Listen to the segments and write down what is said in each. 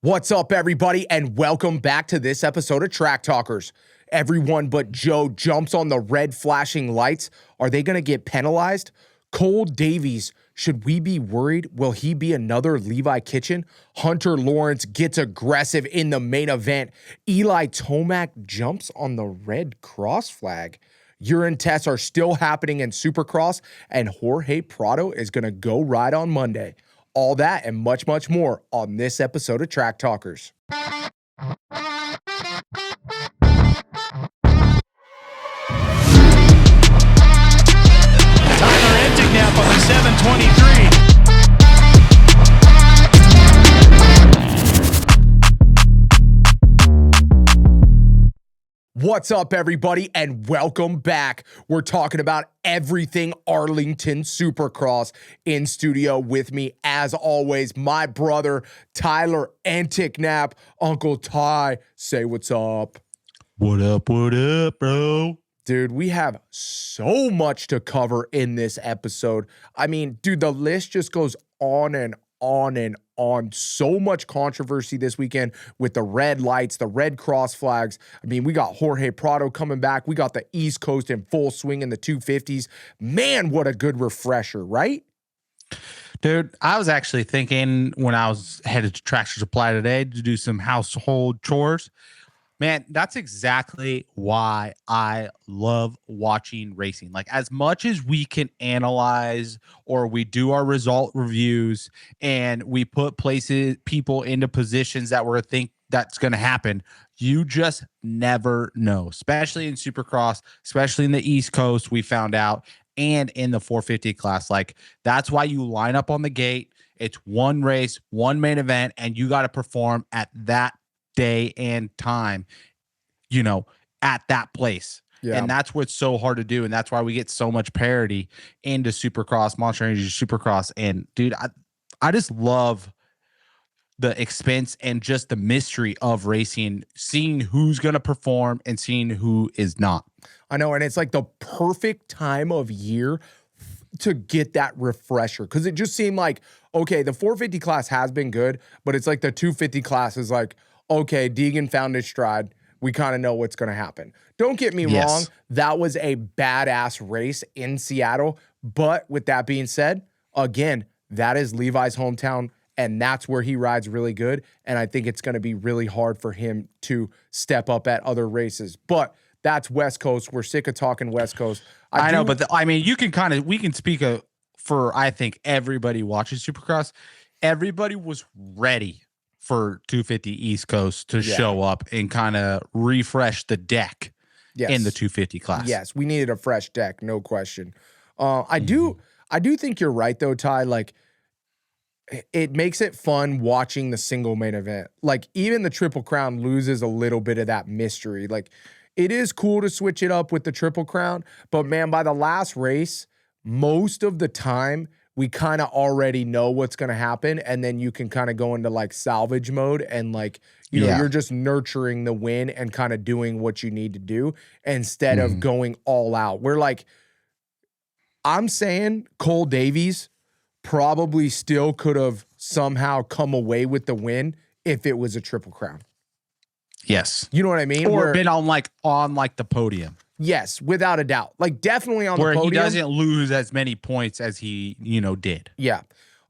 What's up, everybody, and welcome back to this episode of Track Talkers. Everyone but Joe jumps on the red flashing lights. Are they going to get penalized? Cole Davies, should we be worried? Will he be another Levi Kitchen? Hunter Lawrence gets aggressive in the main event. Eli Tomac jumps on the red cross flag. Urine tests are still happening in Supercross, and Jorge Prado is going to go ride on Monday. All that and much, much more on this episode of Track Talkers. Tyler Entignapp on the 723. What's up, everybody, and welcome back. We're talking about everything Arlington Supercross. In studio with me, as always, my brother, Tyler Entignapp. Uncle Ty, say what's up. What up, bro? Dude, we have so much to cover in this episode. I mean, dude, the list just goes on and on and on. So much controversy this weekend with the red lights, the red cross flags. I mean, we got Jorge Prado coming back. We got the East Coast in full swing in the 250s. Man, what a good refresher, right? Dude, I was actually thinking when I was headed to Tractor Supply today to do some household chores. Man, that's exactly why I love watching racing. Like, as much as we can analyze or we do our result reviews and we put people into positions that we think that's going to happen, you just never know, especially in Supercross, especially in the East Coast, we found out, and in the 450 class. Like, that's why you line up on the gate. It's one race, one main event, and you got to perform at that day and time, at that place. Yeah. And that's what's so hard to do. And that's why we get so much parity into Supercross, Monster Energy Supercross. And dude, I just love the expense and just the mystery of racing, seeing who's going to perform and seeing who is not. I know. And it's like the perfect time of year to get that refresher. Cause it just seemed like, okay, the 450 class has been good, but it's like the 250 class is like, okay, Deegan found his stride. We kind of know what's going to happen. Don't get me wrong. That was a badass race in Seattle. But with that being said, again, that is Levi's hometown, and that's where he rides really good. And I think it's going to be really hard for him to step up at other races. But that's West Coast. We're sick of talking West Coast. I know, but we can speak for, I think, everybody watching Supercross. Everybody was ready for 250 East Coast to show up and kind of refresh the deck in the 250 class. Yes, we needed a fresh deck, no question. I do think you're right, though, Ty. Like, it makes it fun watching the single main event. Like, even the Triple Crown loses a little bit of that mystery. Like, it is cool to switch it up with the Triple Crown, but man, by the last race, most of the time, we kind of already know what's going to happen. And then you can kind of go into like salvage mode and like, you're just nurturing the win and kind of doing what you need to do instead of going all out. We're like, I'm saying Cole Davies probably still could have somehow come away with the win if it was a Triple Crown. Yes. You know what I mean? Or been on the podium. Yes, without a doubt. Like, definitely on the podium. Where he doesn't lose as many points as he, did. Yeah.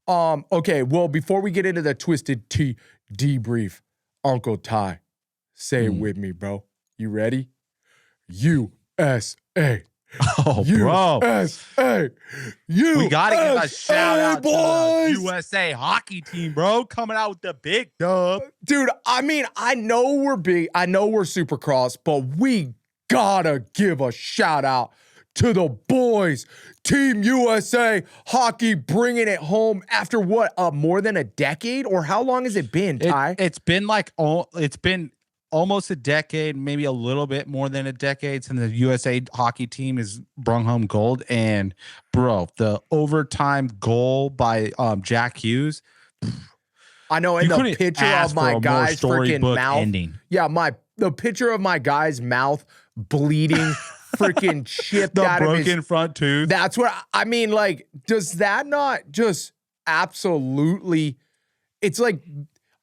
Okay, well, before we get into the Twisted Tea debrief, Uncle Ty, say it with me, bro. You ready? USA. Oh, bro. USA. We got to give a shout out boys. to the USA hockey team, bro, coming out with the big dub. Dude, I mean, I know we're big. I know we're Supercross, but we gotta give a shout out to the boys. Team USA hockey bringing it home after what, more than a decade? Or how long has it been, Ty? It's been almost a decade, maybe a little bit more than a decade since the USA hockey team has brung home gold. And bro, the overtime goal by Jack Hughes. I know, and the picture of my guy's freaking mouth. Ending. Yeah, the picture of my guy's mouth bleeding, freaking chipped out of his broken front tooth. That's what I mean. Like, does that not just absolutely? It's like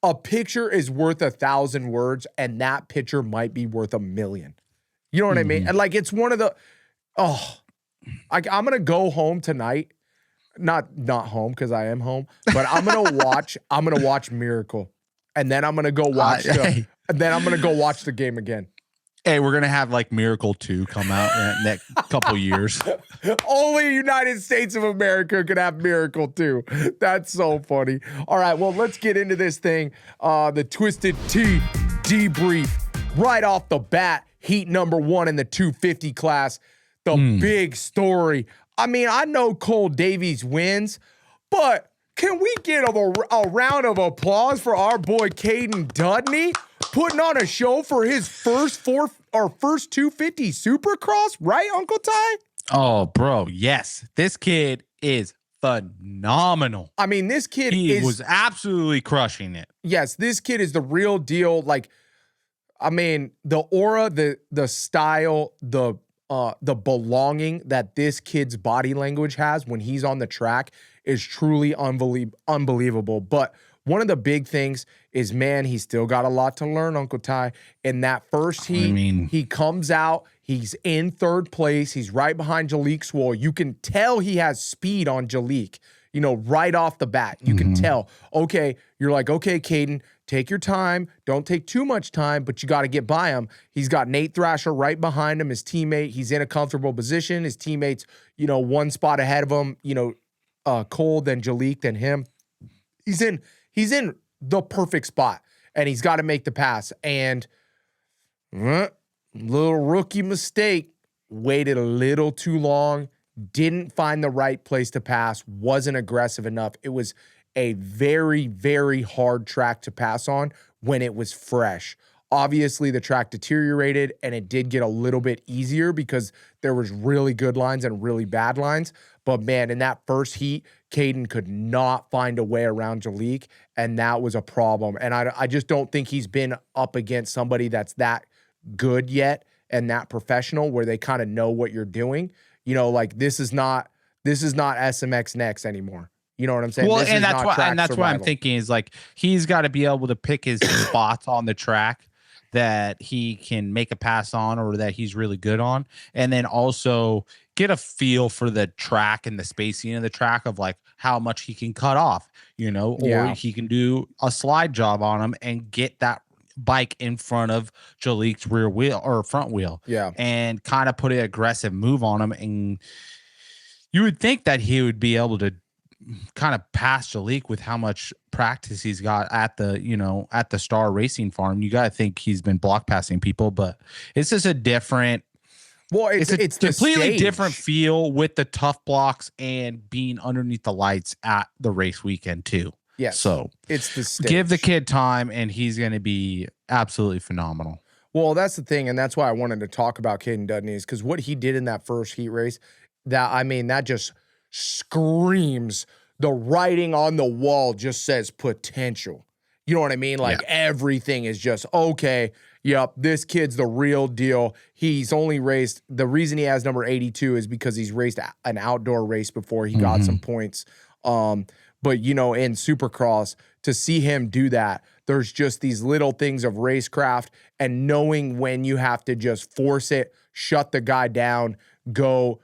a picture is worth 1,000 words, and that picture might be worth 1,000,000. You know what I mean? And like, it's one of the, I'm going to go home tonight. Not home, because I am home, but I'm going to watch Miracle. And then I'm going to go watch the game again. Hey, we're going to have like Miracle 2 come out in the next couple years. Only United States of America could have Miracle 2. That's so funny. All right, well, let's get into this thing. The Twisted Tea debrief. Right off the bat, heat number 1 in the 250 class. The big story. I mean, I know Cole Davies wins, but can we get a round of applause for our boy Caden Dudney putting on a show for his first 250 Supercross, right, Uncle Ty? Oh, bro, yes. This kid is phenomenal. I mean, this kid was absolutely crushing it. Yes, this kid is the real deal. Like, I mean, the aura, the style, the belonging that this kid's body language has when he's on the track is truly unbelievable. But one of the big things is, man, he's still got a lot to learn, Uncle Ty. In that first heat, he comes out, he's in third place, he's right behind Jalik Swole. You can tell he has speed on Jalik, right off the bat. You can tell. Okay, you're like, okay, Caden, take your time. Don't take too much time, but you got to get by him. He's got Nate Thrasher right behind him, his teammate. He's in a comfortable position. His teammate's, one spot ahead of him, Cole, then Jalik, then him. He's in the perfect spot, and he's got to make the pass. And little rookie mistake, waited a little too long, didn't find the right place to pass, wasn't aggressive enough. It was a very, very hard track to pass on when it was fresh. Obviously, the track deteriorated, and it did get a little bit easier because there was really good lines and really bad lines. But, man, in that first heat, Caden could not find a way around Jalik, and that was a problem. And I just don't think he's been up against somebody that's that good yet and that professional where they kind of know what you're doing. Like, this is not SMX Next anymore. You know what I'm saying? Well, and that's why I'm thinking is like he's got to be able to pick his spots on the track that he can make a pass on or that he's really good on, and then also get a feel for the track and the spacing of the track of like how much he can cut off, or he can do a slide job on him and get that bike in front of Jalik's rear wheel or front wheel, and kind of put an aggressive move on him. And you would think that he would be able to kind of pass Jalik with how much practice he's got at the Star Racing Farm. You got to think he's been block passing people, but it's just a different. Well, it's a completely different feel with the tough blocks and being underneath the lights at the race weekend too. Yeah. So it's the stage. Give the kid time, and he's going to be absolutely phenomenal. Well, that's the thing, and that's why I wanted to talk about Caden Dudney is because what he did in that first heat race, that just screams, the writing on the wall just says potential. You know what I mean? Like everything is just, okay, yep, this kid's the real deal. He's only raced, the reason he has number 82 is because he's raced an outdoor race before he got some points. But, in Supercross, to see him do that, there's just these little things of racecraft and knowing when you have to just force it, shut the guy down, go.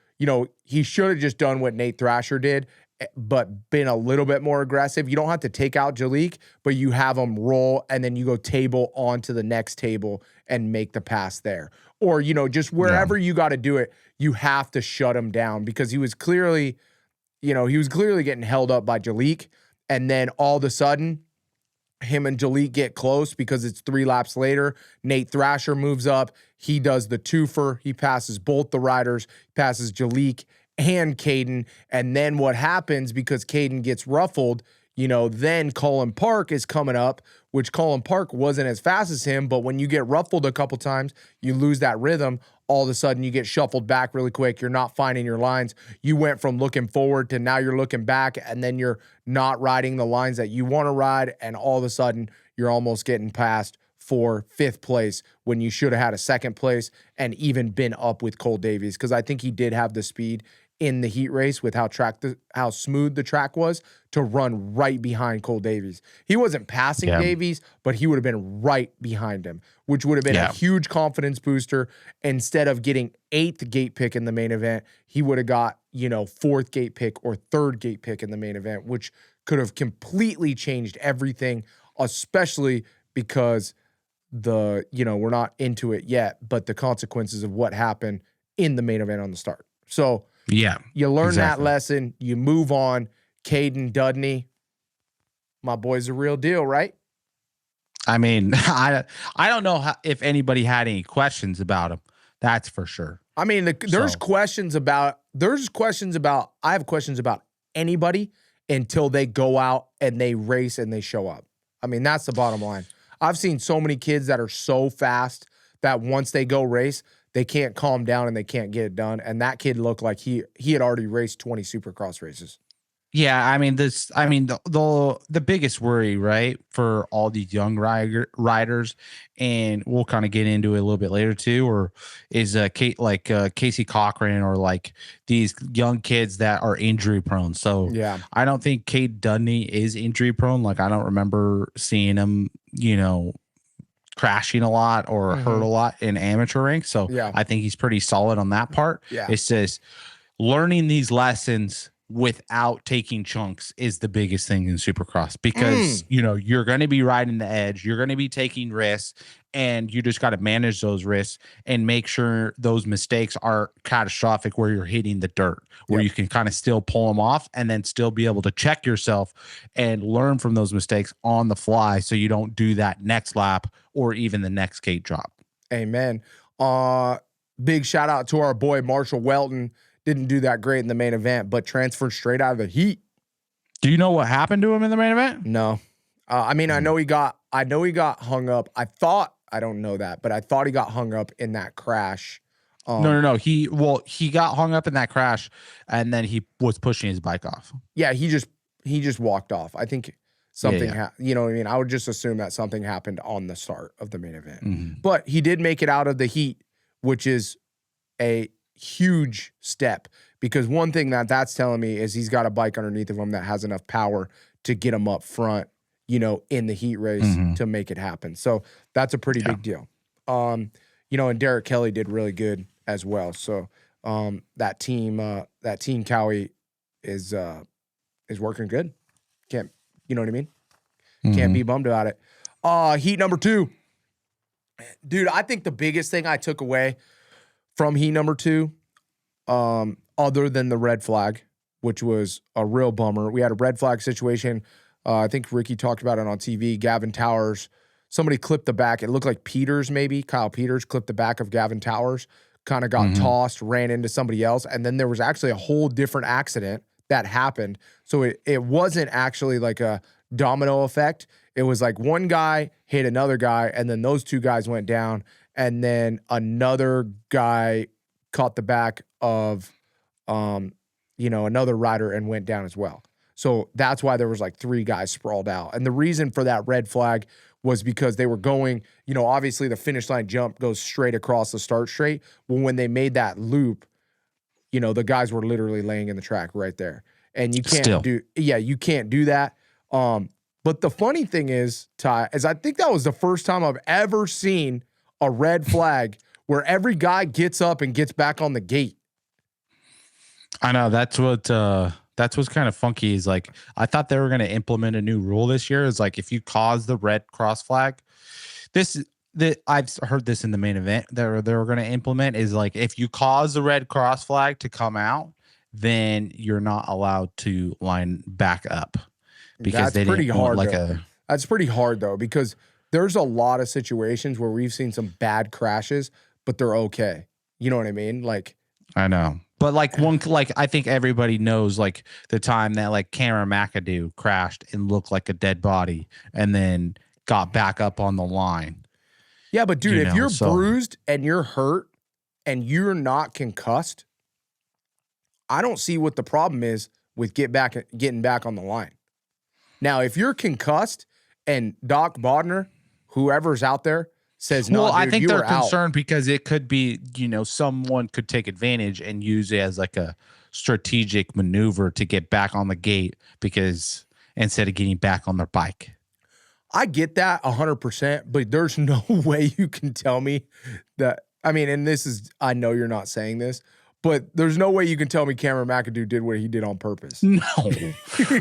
He should have just done what Nate Thrasher did, but been a little bit more aggressive. You don't have to take out Jalik, but you have him roll, and then you go table onto the next table and make the pass there. Or, just wherever you got to do it, you have to shut him down because he was clearly getting held up by Jalik. And then all of a sudden, him and Jalik get close because it's 3 laps later. Nate Thrasher moves up. He does the twofer. He passes both the riders, passes Jalik and Caden. And then what happens, because Caden gets ruffled, then Colin Park is coming up, which Colin Park wasn't as fast as him. But when you get ruffled a couple times, you lose that rhythm. All of a sudden, you get shuffled back really quick. You're not finding your lines. You went from looking forward to now you're looking back, and then you're not riding the lines that you want to ride. And all of a sudden, you're almost getting passed for 5th place when you should have had a 2nd place and even been up with Cole Davies, because I think he did have the speed in the heat race with how smooth the track was to run right behind Cole Davies. He wasn't passing Davies, but he would have been right behind him, which would have been a huge confidence booster. Instead of getting 8th gate pick in the main event, he would have got, 4th gate pick or 3rd gate pick in the main event, which could have completely changed everything, especially because we're not into it yet, but the consequences of what happened in the main event on the start. So you learn that lesson, you move on. Caden Dudney, my boy's a real deal, right? I mean, I don't know if anybody had any questions about him. That's for sure. I mean, there's questions about I have questions about anybody until they go out and they race and they show up. I mean, that's the bottom line. I've seen so many kids that are so fast that once they go race, they can't calm down and they can't get it done. And that kid looked like he had already raced 20 Supercross races. Yeah, I mean the biggest worry, right, for all these young riders, and we'll kind of get into it a little bit later too, or is Casey Cochran, or like these young kids that are injury prone. So I don't think Cade Dudney is injury prone. Like I don't remember seeing him, crashing a lot or hurt a lot in amateur ranks. So I think he's pretty solid on that part. Yeah. It's just learning these lessons without taking chunks is the biggest thing in Supercross, because you're going to be riding the edge, you're going to be taking risks, and you just got to manage those risks and make sure those mistakes are catastrophic where you're hitting the dirt, where you can kind of still pull them off and then still be able to check yourself and learn from those mistakes on the fly, so you don't do that next lap or even the next gate drop. Amen. Big shout out to our boy Marshall Welton. Didn't do that great in the main event, but transferred straight out of the heat. Do you know what happened to him in the main event? No. I know he got hung up. I don't know that, but I thought he got hung up in that crash. No. He got hung up in that crash, and then he was pushing his bike off. Yeah, he just walked off. I think something you know what I mean? I would just assume that something happened on the start of the main event. But he did make it out of the heat, which is a huge step, because one thing that's telling me is he's got a bike underneath of him that has enough power to get him up front, in the heat race to make it happen. So that's a pretty big deal. And Derek Kelly did really good as well. So that team Cowie is working good. Can't, you know what I mean? Can't be bummed about it. Heat number 2. Dude, I think the biggest thing I took away from heat number 2, other than the red flag, which was a real bummer. We had a red flag situation. I think Ricky talked about it on TV. Gavin Towers, somebody clipped the back. It looked like Peters, maybe. Kyle Peters clipped the back of Gavin Towers, kind of got tossed, ran into somebody else. And then there was actually a whole different accident that happened. So it wasn't actually like a domino effect. It was like one guy hit another guy, and then those 2 guys went down. And then another guy caught the back of, another rider and went down as well. So that's why there was like 3 guys sprawled out. And the reason for that red flag was because they were going, obviously the finish line jump goes straight across the start straight. Well, when they made that loop, the guys were literally laying in the track right there. And you can't you can't do that. But the funny thing is, Ty, is I think that was the first time I've ever seen a red flag where every guy gets up and gets back on the gate. I know that's what's kind of funky, is like, I thought they were going to implement a new rule this year. Is like, if you cause the red cross flag, I've heard this in the main event that they were going to implement, is like, if you cause the red cross flag to come out, then you're not allowed to line back up, because that's pretty hard. That's pretty hard though, because there's a lot of situations where we've seen some bad crashes, but they're okay. You know what I mean? Like, I know, but I think everybody knows, like, the time that like Cameron McAdoo crashed and looked like a dead body and then got back up on the line. Yeah, but dude, if you're bruised and you're hurt and you're not concussed, I don't see what the problem is with getting back on the line. Now, if you're concussed and Doc Bodner, whoever's out there, says no, I think they're concerned because it could be, someone could take advantage and use it as like a strategic maneuver to get back on the gate because instead of getting back on their bike. I get that 100%, but there's no way you can tell me that. I mean, and this is, I know you're not saying this, but there's no way you can tell me Cameron McAdoo did what he did on purpose. No,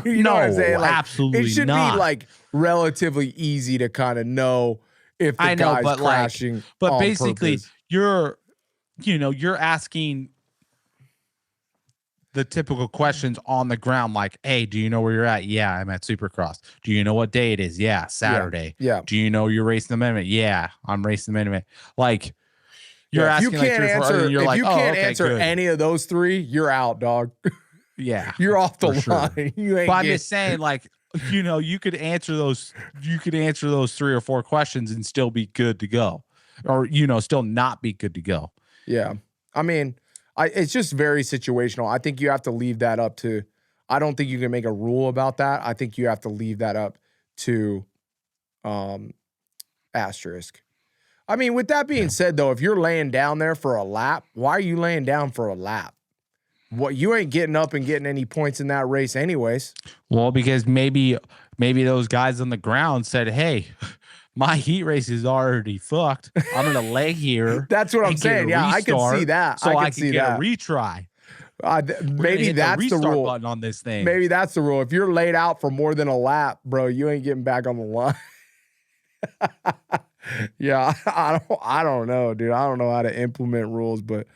you know what I'm saying? Like, absolutely it should not. be like relatively easy to kind of know if the guy's crashing. But on basically, purpose. you're asking the typical questions on the ground, like, hey, do you know where you're at? Yeah, I'm at Supercross. Do you know what day it is? Yeah, Saturday. Yeah. Do you know you're racing the main event? Yeah, I'm racing the main event. Like, you're if asking you like can't 3 or 4 answer, other, you're if like, you oh, can't okay, answer good. any of those 3, you're out, dog. Yeah, You're off the for sure. line. You ain't But I'm getting- just saying, like, you could answer those 3 or 4 questions and still be good to go, or still not be good to go. Yeah. I mean, it's just very situational. I think you have to leave that up to, I don't think you can make a rule about that. I think you have to leave that up to asterisk. I mean, with that being said, though, if you're laying down there for a lap, why are you laying down for a lap? What, you ain't getting up and getting any points in that race anyways. Well, because maybe those guys on the ground said, hey, my heat race is already fucked. I'm going to lay here. That's what I'm and get saying. a Yeah, I can restart see that. So I I can can see get that. a retry. Maybe that's the restart rule. button on this thing. Maybe that's the rule. If you're laid out for more than a lap, bro, you ain't getting back on the line. Yeah, I don't know, dude. I don't know how to implement rules, but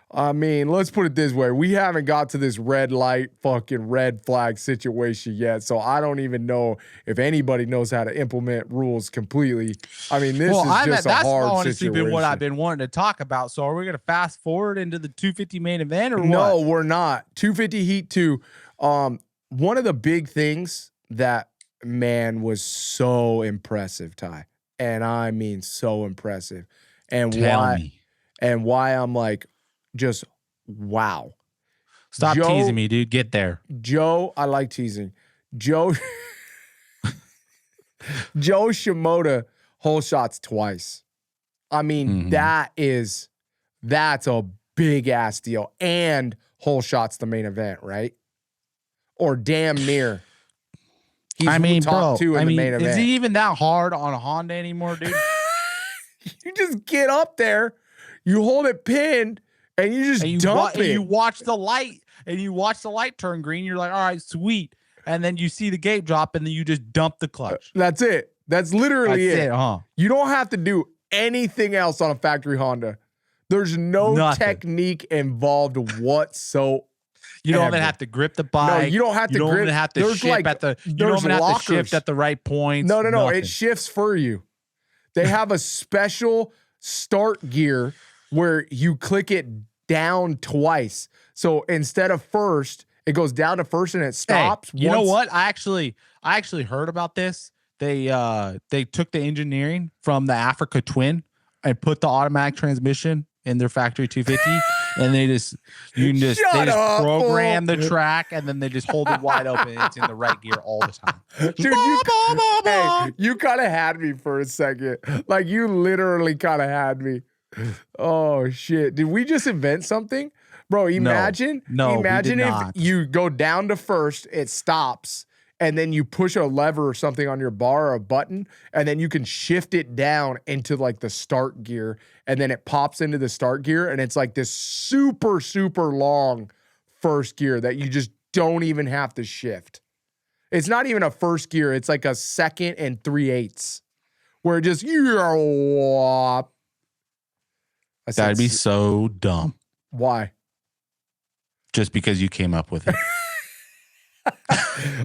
I mean, let's put it this way. We haven't got to this red light, fucking red flag situation yet. So I don't even know if anybody knows how to implement rules completely. I mean, this is just a that's hard honestly situation. been what I've been wanting to talk about. So are we going to fast forward into the 250 main event or what? No, we're not. 250 Heat 2. One of the big things that, man, was so impressive, Ty. And I mean so impressive. And Tell me. And why I'm like, just wow. Stop teasing me, dude. Get there. Joe, I like teasing. Joe Shimoda whole shots twice. I mean, that's a big ass deal. And whole shots the main event, right? Or damn near. He's top 2 in the main event. Is he even that hard on a Honda anymore, dude? You just get up there, you hold it pinned, and you just dump it. And you watch the light turn green. You're like, all right, sweet. And then you see the gate drop, and then you just dump the clutch. That's it. That's literally it. Huh? You don't have to do anything else on a factory Honda. There's no technique involved whatsoever. You don't even have to grip the bike. No, you don't have to grip. You don't even have to shift at the. You don't even have to shift at the right points. No. It shifts for you. They have a special start gear where you click it down twice. So instead of first, it goes down to first and it stops. Hey, you know what? I actually heard about this. They took the engineering from the Africa Twin and put the automatic transmission in their factory 250, and they just program the track, and then they just hold it wide open. And it's in the right gear all the time. Dude, you kind of had me for a second. Like, you literally kind of had me. Oh shit! Did we just invent something, bro? Imagine if you go down to first, it stops. And then you push a lever or something on your bar or a button, and then you can shift it down into like the start gear, and then it pops into the start gear, and it's like this super, super long first gear that you just don't even have to shift. It's not even a first gear. It's like a second and 3/8, where it just, that'd be so dumb. Why? Just because you came up with it.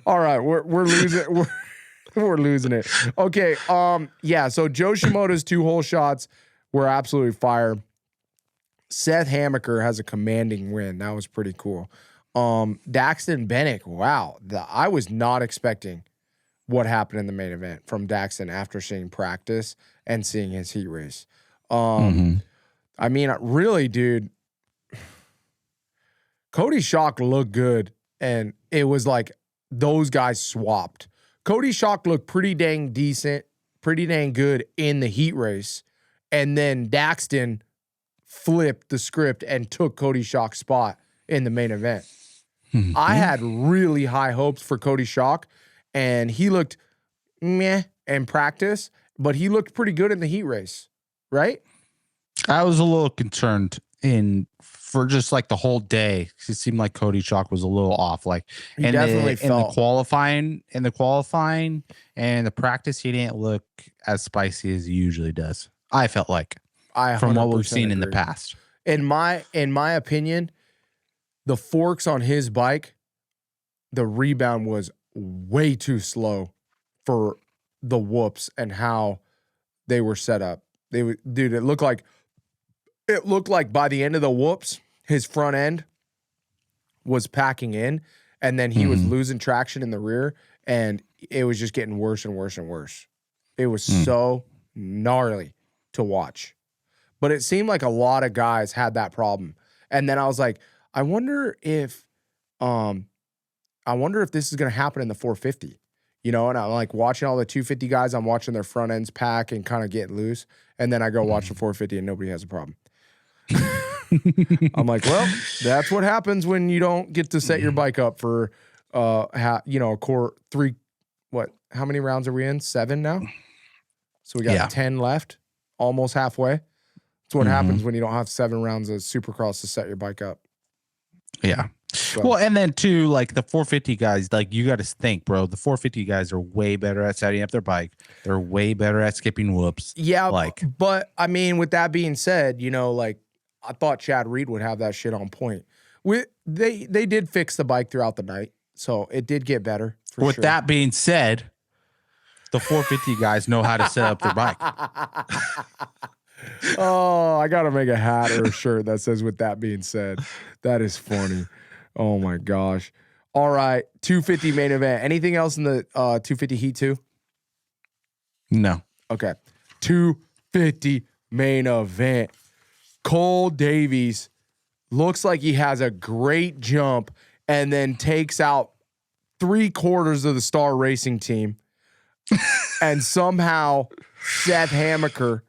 All right, we're losing we're losing it. Okay, yeah, so Joe Shimoda's 2 whole shots were absolutely fire. Seth Hammaker has a commanding win. That was pretty cool. Daxton Bennick, wow. I was not expecting what happened in the main event from Daxton after seeing practice and seeing his heat race. I mean, really, dude, Cody Schock looked good. And it was like those guys swapped. Cody Schock looked pretty dang decent, pretty dang good in the heat race. And then Daxton flipped the script and took Cody Schock's spot in the main event. I had really high hopes for Cody Schock, and he looked meh in practice, but he looked pretty good in the heat race, right? I was a little concerned for just like the whole day. It seemed like Cody Schock was a little off. Like He definitely in the felt. qualifying and the practice, he didn't look as spicy as he usually does. I felt like from what we've seen in the past. In my opinion, the forks on his bike, the rebound was way too slow for the whoops and how they were set up. Dude, it looked like by the end of the whoops, his front end was packing in, and then he was losing traction in the rear, and it was just getting worse and worse and worse. It was so gnarly to watch. But it seemed like a lot of guys had that problem. And then I was like, I wonder if this is going to happen in the 450. You know, and I'm like watching all the 250 guys, I'm watching their front ends pack and kind of get loose. And then I go watch the 450 and nobody has a problem. I'm like, well, that's what happens when you don't get to set your bike up for, a core three. What? How many rounds are we in? 7 now. So we got 10 left, almost halfway. That's what happens when you don't have 7 rounds of Supercross to set your bike up. Yeah. So. Well, and then too, like the 450 guys, like you got to think, bro. The 450 guys are way better at setting up their bike. They're way better at skipping whoops. Yeah, but I mean, with that being said, you know, like I thought Chad Reed would have that shit on point. They did fix the bike throughout the night, so it did get better. With that being said, the 450 guys know how to set up their bike. Oh, I gotta make a hat or a shirt that says "with that being said." That is funny. Oh my gosh. All right, 250 main event. Anything else in the 250 heat 2? No. Okay. 250 main event. Cole Davies looks like he has a great jump and then takes out 3/4 of the Star Racing team. And somehow Seth Hamaker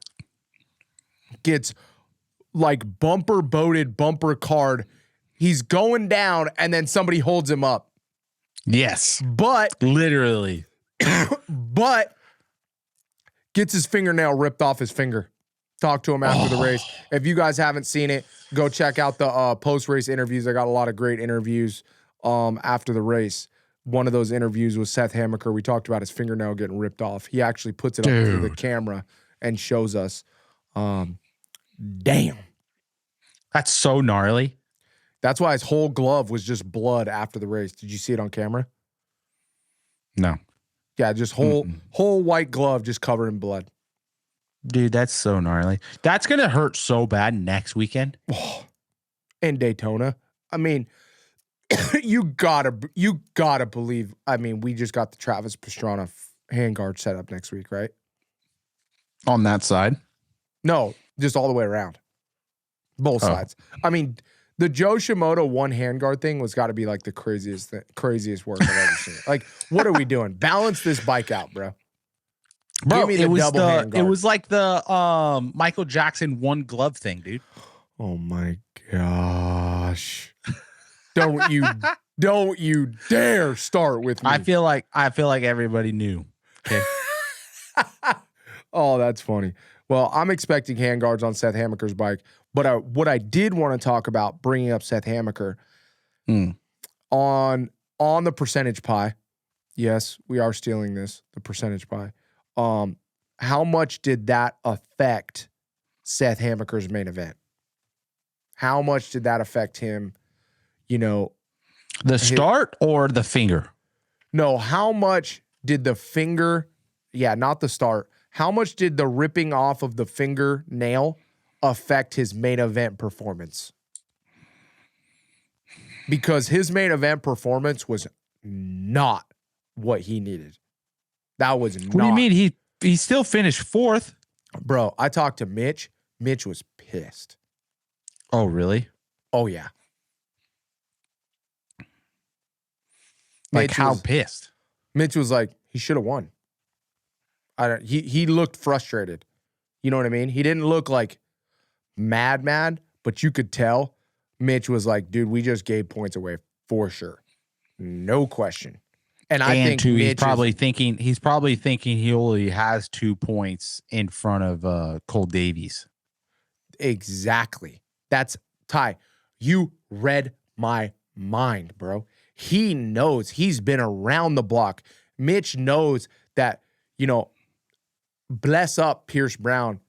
gets like bumper boated, bumper card. He's going down and then somebody holds him up. Yes. But literally. But gets his fingernail ripped off his finger. Talk to him after the race. If you guys haven't seen it, go check out the post-race interviews. I got a lot of great interviews after the race. One of those interviews was Seth Hamaker. We talked about his fingernail getting ripped off. He actually puts it up to the camera and shows us. Damn. That's so gnarly. That's why his whole glove was just blood after the race. Did you see it on camera? No. Yeah, just whole white glove just covered in blood. Dude, that's so gnarly. That's going to hurt so bad next weekend. In Daytona. I mean, you gotta believe. I mean, we just got the Travis Pastrana handguard set up next week, right? On that side? No, just all the way around. Both sides. I mean, the Joe Shimoda one handguard thing was got to be like the craziest work I've ever seen. Like, what are we doing? Balance this bike out, bro. Bro, Give me the double handguard. It was like the Michael Jackson one glove thing, dude. Oh my gosh. Don't you dare start with me. I feel like everybody knew. Okay. Oh, that's funny. Well, I'm expecting handguards on Seth Hamaker's bike, but what I did want to talk about, bringing up Seth Hamaker, on the percentage pie. Yes, we are stealing this, the percentage pie. How much did that affect Seth Hamaker's main event? How much did that affect him? You know, the start or the finger? No, how much did the finger? Yeah, not the start. How much did the ripping off of the fingernail affect his main event performance? Because his main event performance was not what he needed. That was not. What do you mean? He still finished 4th. Bro, I talked to Mitch. Mitch was pissed. Oh, really? Oh, yeah. Like, how pissed? Mitch was like, he should have won. He looked frustrated. You know what I mean? He didn't look like mad, but you could tell Mitch was like, dude, we just gave points away for sure. No question. And I think too, Mitch he's probably thinking he only has 2 points in front of Cole Davies. Exactly. That's Ty. You read my mind, bro. He knows. He's been around the block. Mitch knows that, bless up Pierce Brown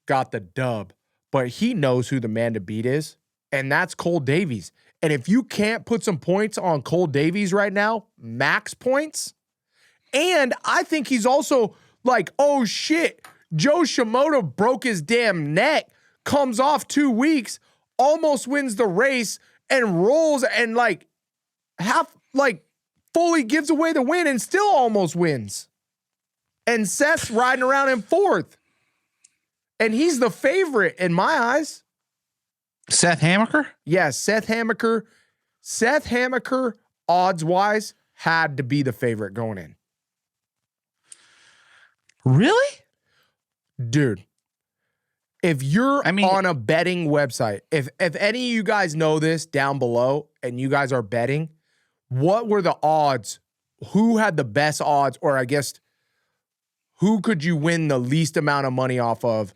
got the dub, but he knows who the man to beat is, and that's Cole Davies. And if you can't put some points on Cole Davies right now, max points, and I think he's also like, oh shit, Joe Shimoda broke his damn neck, comes off 2 weeks, almost wins the race, and rolls and fully gives away the win and still almost wins. And Seth's riding around in 4th. And he's the favorite in my eyes. Seth Hammaker? Yeah, Seth Hammaker. Seth Hammaker, odds-wise, had to be the favorite going in. Really? Dude, if you're on a betting website, if any of you guys know this down below and you guys are betting, what were the odds? Who had the best odds? Or I guess, who could you win the least amount of money off of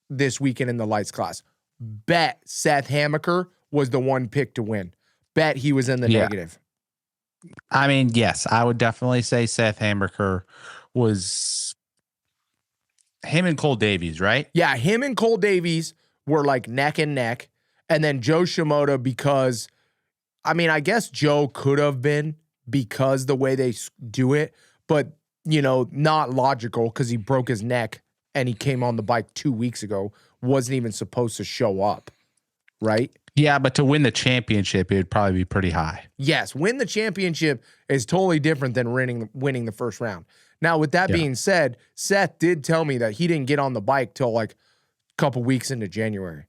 this weekend in the lights class? Bet Seth Hammaker was the one pick to win. Bet he was in the negative. I mean, yes, I would definitely say Seth Hammaker was him and Cole Davies, right? Yeah, him and Cole Davies were like neck and neck. And then Joe Shimoda, because, I guess Joe could have been because the way they do it, but, not logical because he broke his neck and he came on the bike 2 weeks ago, wasn't even supposed to show up, right? Yeah, but to win the championship, it would probably be pretty high. Yes, win the championship is totally different than winning the first round. Now, with that being said, Seth did tell me that he didn't get on the bike till like a couple weeks into January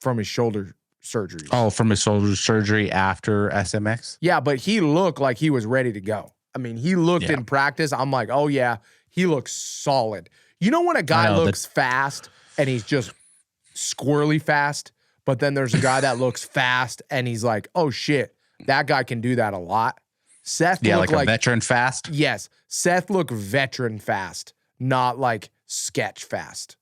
from his shoulder surgery. Oh, from his shoulder surgery after SMX? Yeah, but he looked like he was ready to go. He looked in practice. I'm like, oh, yeah, he looks solid. You know when a guy looks fast and he's just squirrely fast, but then there's a guy that looks fast and he's like, oh, shit, that guy can do that a lot. Seth looked like a veteran fast? Yes. Seth looked veteran fast, not like sketch fast.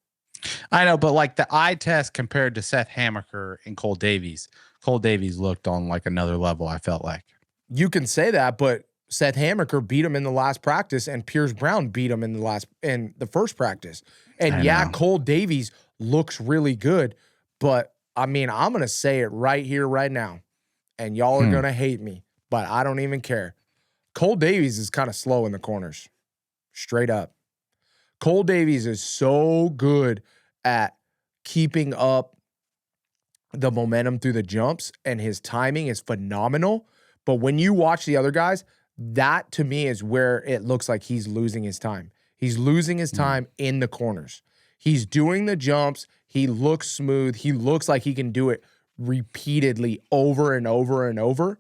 I know, but like the eye test compared to Seth Hammaker and Cole Davies looked on like another level, I felt like. You can say that, but Seth Hammaker beat him in the last practice and Pierce Brown beat him in the first practice. And Cole Davies looks really good, but I'm going to say it right here, right now, and y'all are going to hate me, but I don't even care. Cole Davies is kind of slow in the corners, straight up. Cole Davies is so good at keeping up the momentum through the jumps, and his timing is phenomenal. But when you watch the other guys, that to me is where it looks like he's losing his time. He's losing his time in the corners. He's doing the jumps. He looks smooth. He looks like he can do it repeatedly over and over and over.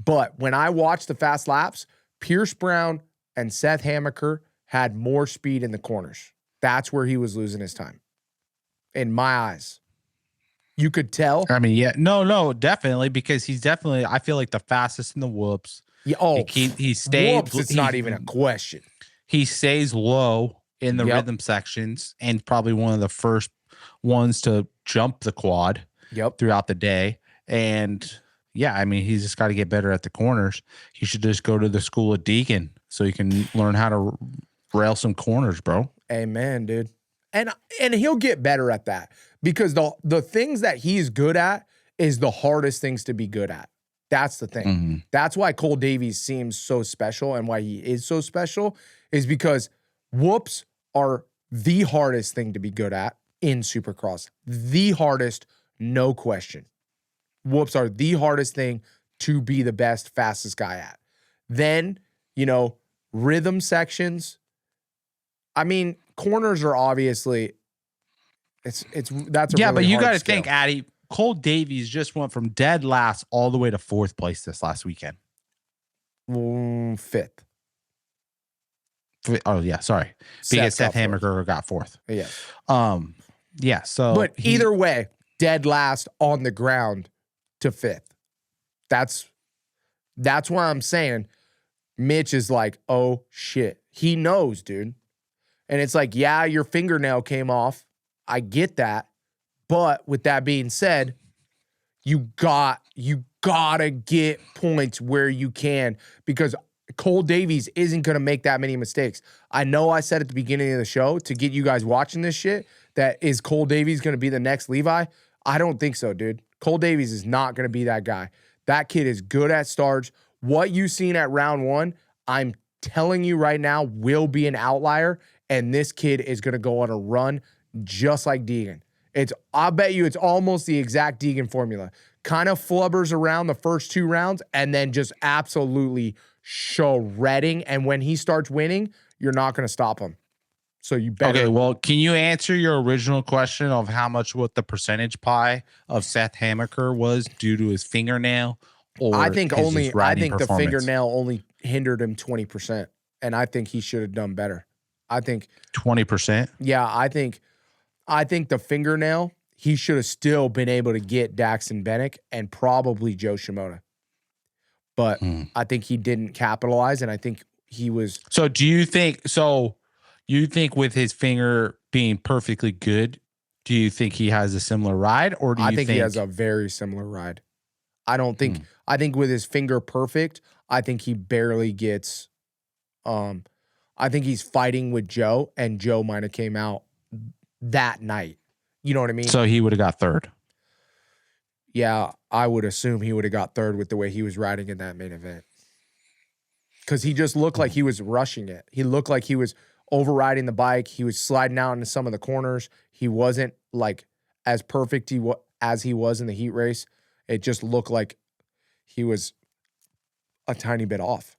But when I watch the fast laps, Pierce Brown and Seth Hammaker had more speed in the corners. That's where he was losing his time. In my eyes. You could tell. No, definitely, because he's definitely, I feel like, the fastest in the whoops. Yeah, he stays. Whoops, it's not even a question. He stays low in the rhythm sections and probably one of the first ones to jump the quad throughout the day. And he's just got to get better at the corners. He should just go to the school of Deacon so he can learn how to rail some corners, bro. Amen, dude. And he'll get better at that because the things that he's good at is the hardest things to be good at. That's the thing. Mm-hmm. That's why Cole Davies seems so special and why he is so special is because whoops are the hardest thing to be good at in Supercross. The hardest, no question. Whoops are the hardest thing to be the best, fastest guy at. Then, rhythm sections. Corners are obviously that's a really but you got to think, Addy, Cole Davies just went from dead last all the way to 4th place this last weekend. 5th. Oh yeah, sorry. Because Seth Hammaker got 4th. Yeah. So but either way, dead last on the ground to 5th. That's why I'm saying Mitch is like, oh shit. He knows, dude. And it's like, yeah, your fingernail came off. I get that. But with that being said, you gotta get points where you can, because Cole Davies isn't gonna make that many mistakes. I know I said at the beginning of the show, to get you guys watching this shit, that is Cole Davies gonna be the next Levi? I don't think so, dude. Cole Davies is not gonna be that guy. That kid is good at starts. What you seen at round one, I'm telling you right now, will be an outlier, and this kid is gonna go on a run just like Deegan. I bet you it's almost the exact Deegan formula. Kind of flubbers around the first 2 rounds and then just absolutely shredding. And when he starts winning, you're not going to stop him. So you better. Okay, well, can you answer your original question of what the percentage pie of Seth Hamaker was due to his fingernail? Or I think the performance? fingernail only hindered him 20%. And I think he should have done better. I think 20%. Yeah, I think the fingernail, he should have still been able to get Daxton Bennick and probably Joe Shimoda. But I think he didn't capitalize, and I think he was. So you think with his finger being perfectly good, do you think he has a similar ride, or do you think he has a very similar ride? I don't think. I think with his finger perfect, I think he barely gets. I think he's fighting with Joe, and Joe might have came out that night. You know what I mean? So he would have got third. Yeah, I would assume he would have got third with the way he was riding in that main event. Because he just looked like he was rushing it. He looked like he was overriding the bike. He was sliding out into some of the corners. He wasn't like as perfect as he was in the heat race. It just looked like he was a tiny bit off.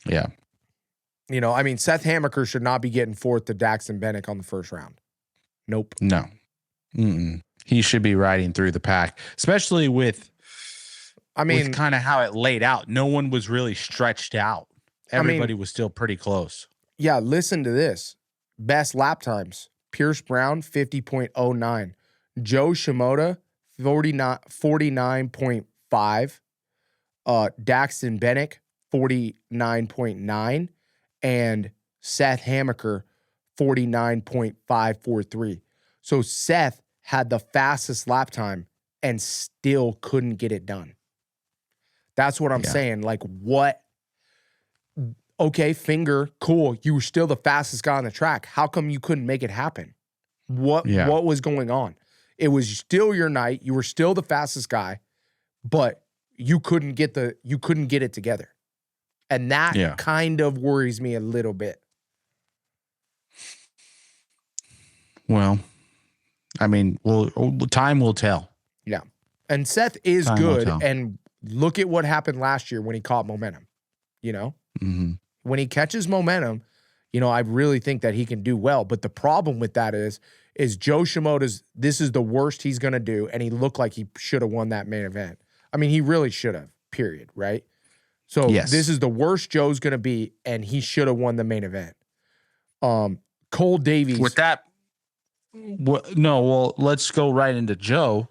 Yeah. You know, I mean, Seth Hamaker should not be getting fourth to Daxton Bennick on the first round. Nope. No. He should be riding through the pack, especially with kind of how it laid out. No one was really stretched out. Everybody was still pretty close. Yeah, listen to this. Best lap times. Pierce Brown, 50.09. Joe Shimoda, 49.5. Daxton Bennick, 49.9. And Seth Hamaker, 49.543. So Seth had the fastest lap time and still couldn't get it done. That's what I'm saying. Like, what? Okay, finger, cool. You were still the fastest guy on the track. How come you couldn't make it happen? What was going on? It was still your night. You were still the fastest guy, but you couldn't get it together. And that kind of worries me a little bit. Well, I mean, time will tell. Yeah. And Seth is good. And look at what happened last year when he caught momentum. You know? Mm-hmm. When he catches momentum, you know, I really think that he can do well. But the problem with that is Joe Shimoda's, this is the worst he's going to do. And he looked like he should have won that main event. I mean, he really should have, period, right? So this is the worst Joe's going to be, and he should have won the main event. Cole Davies. With that, let's go right into Joe,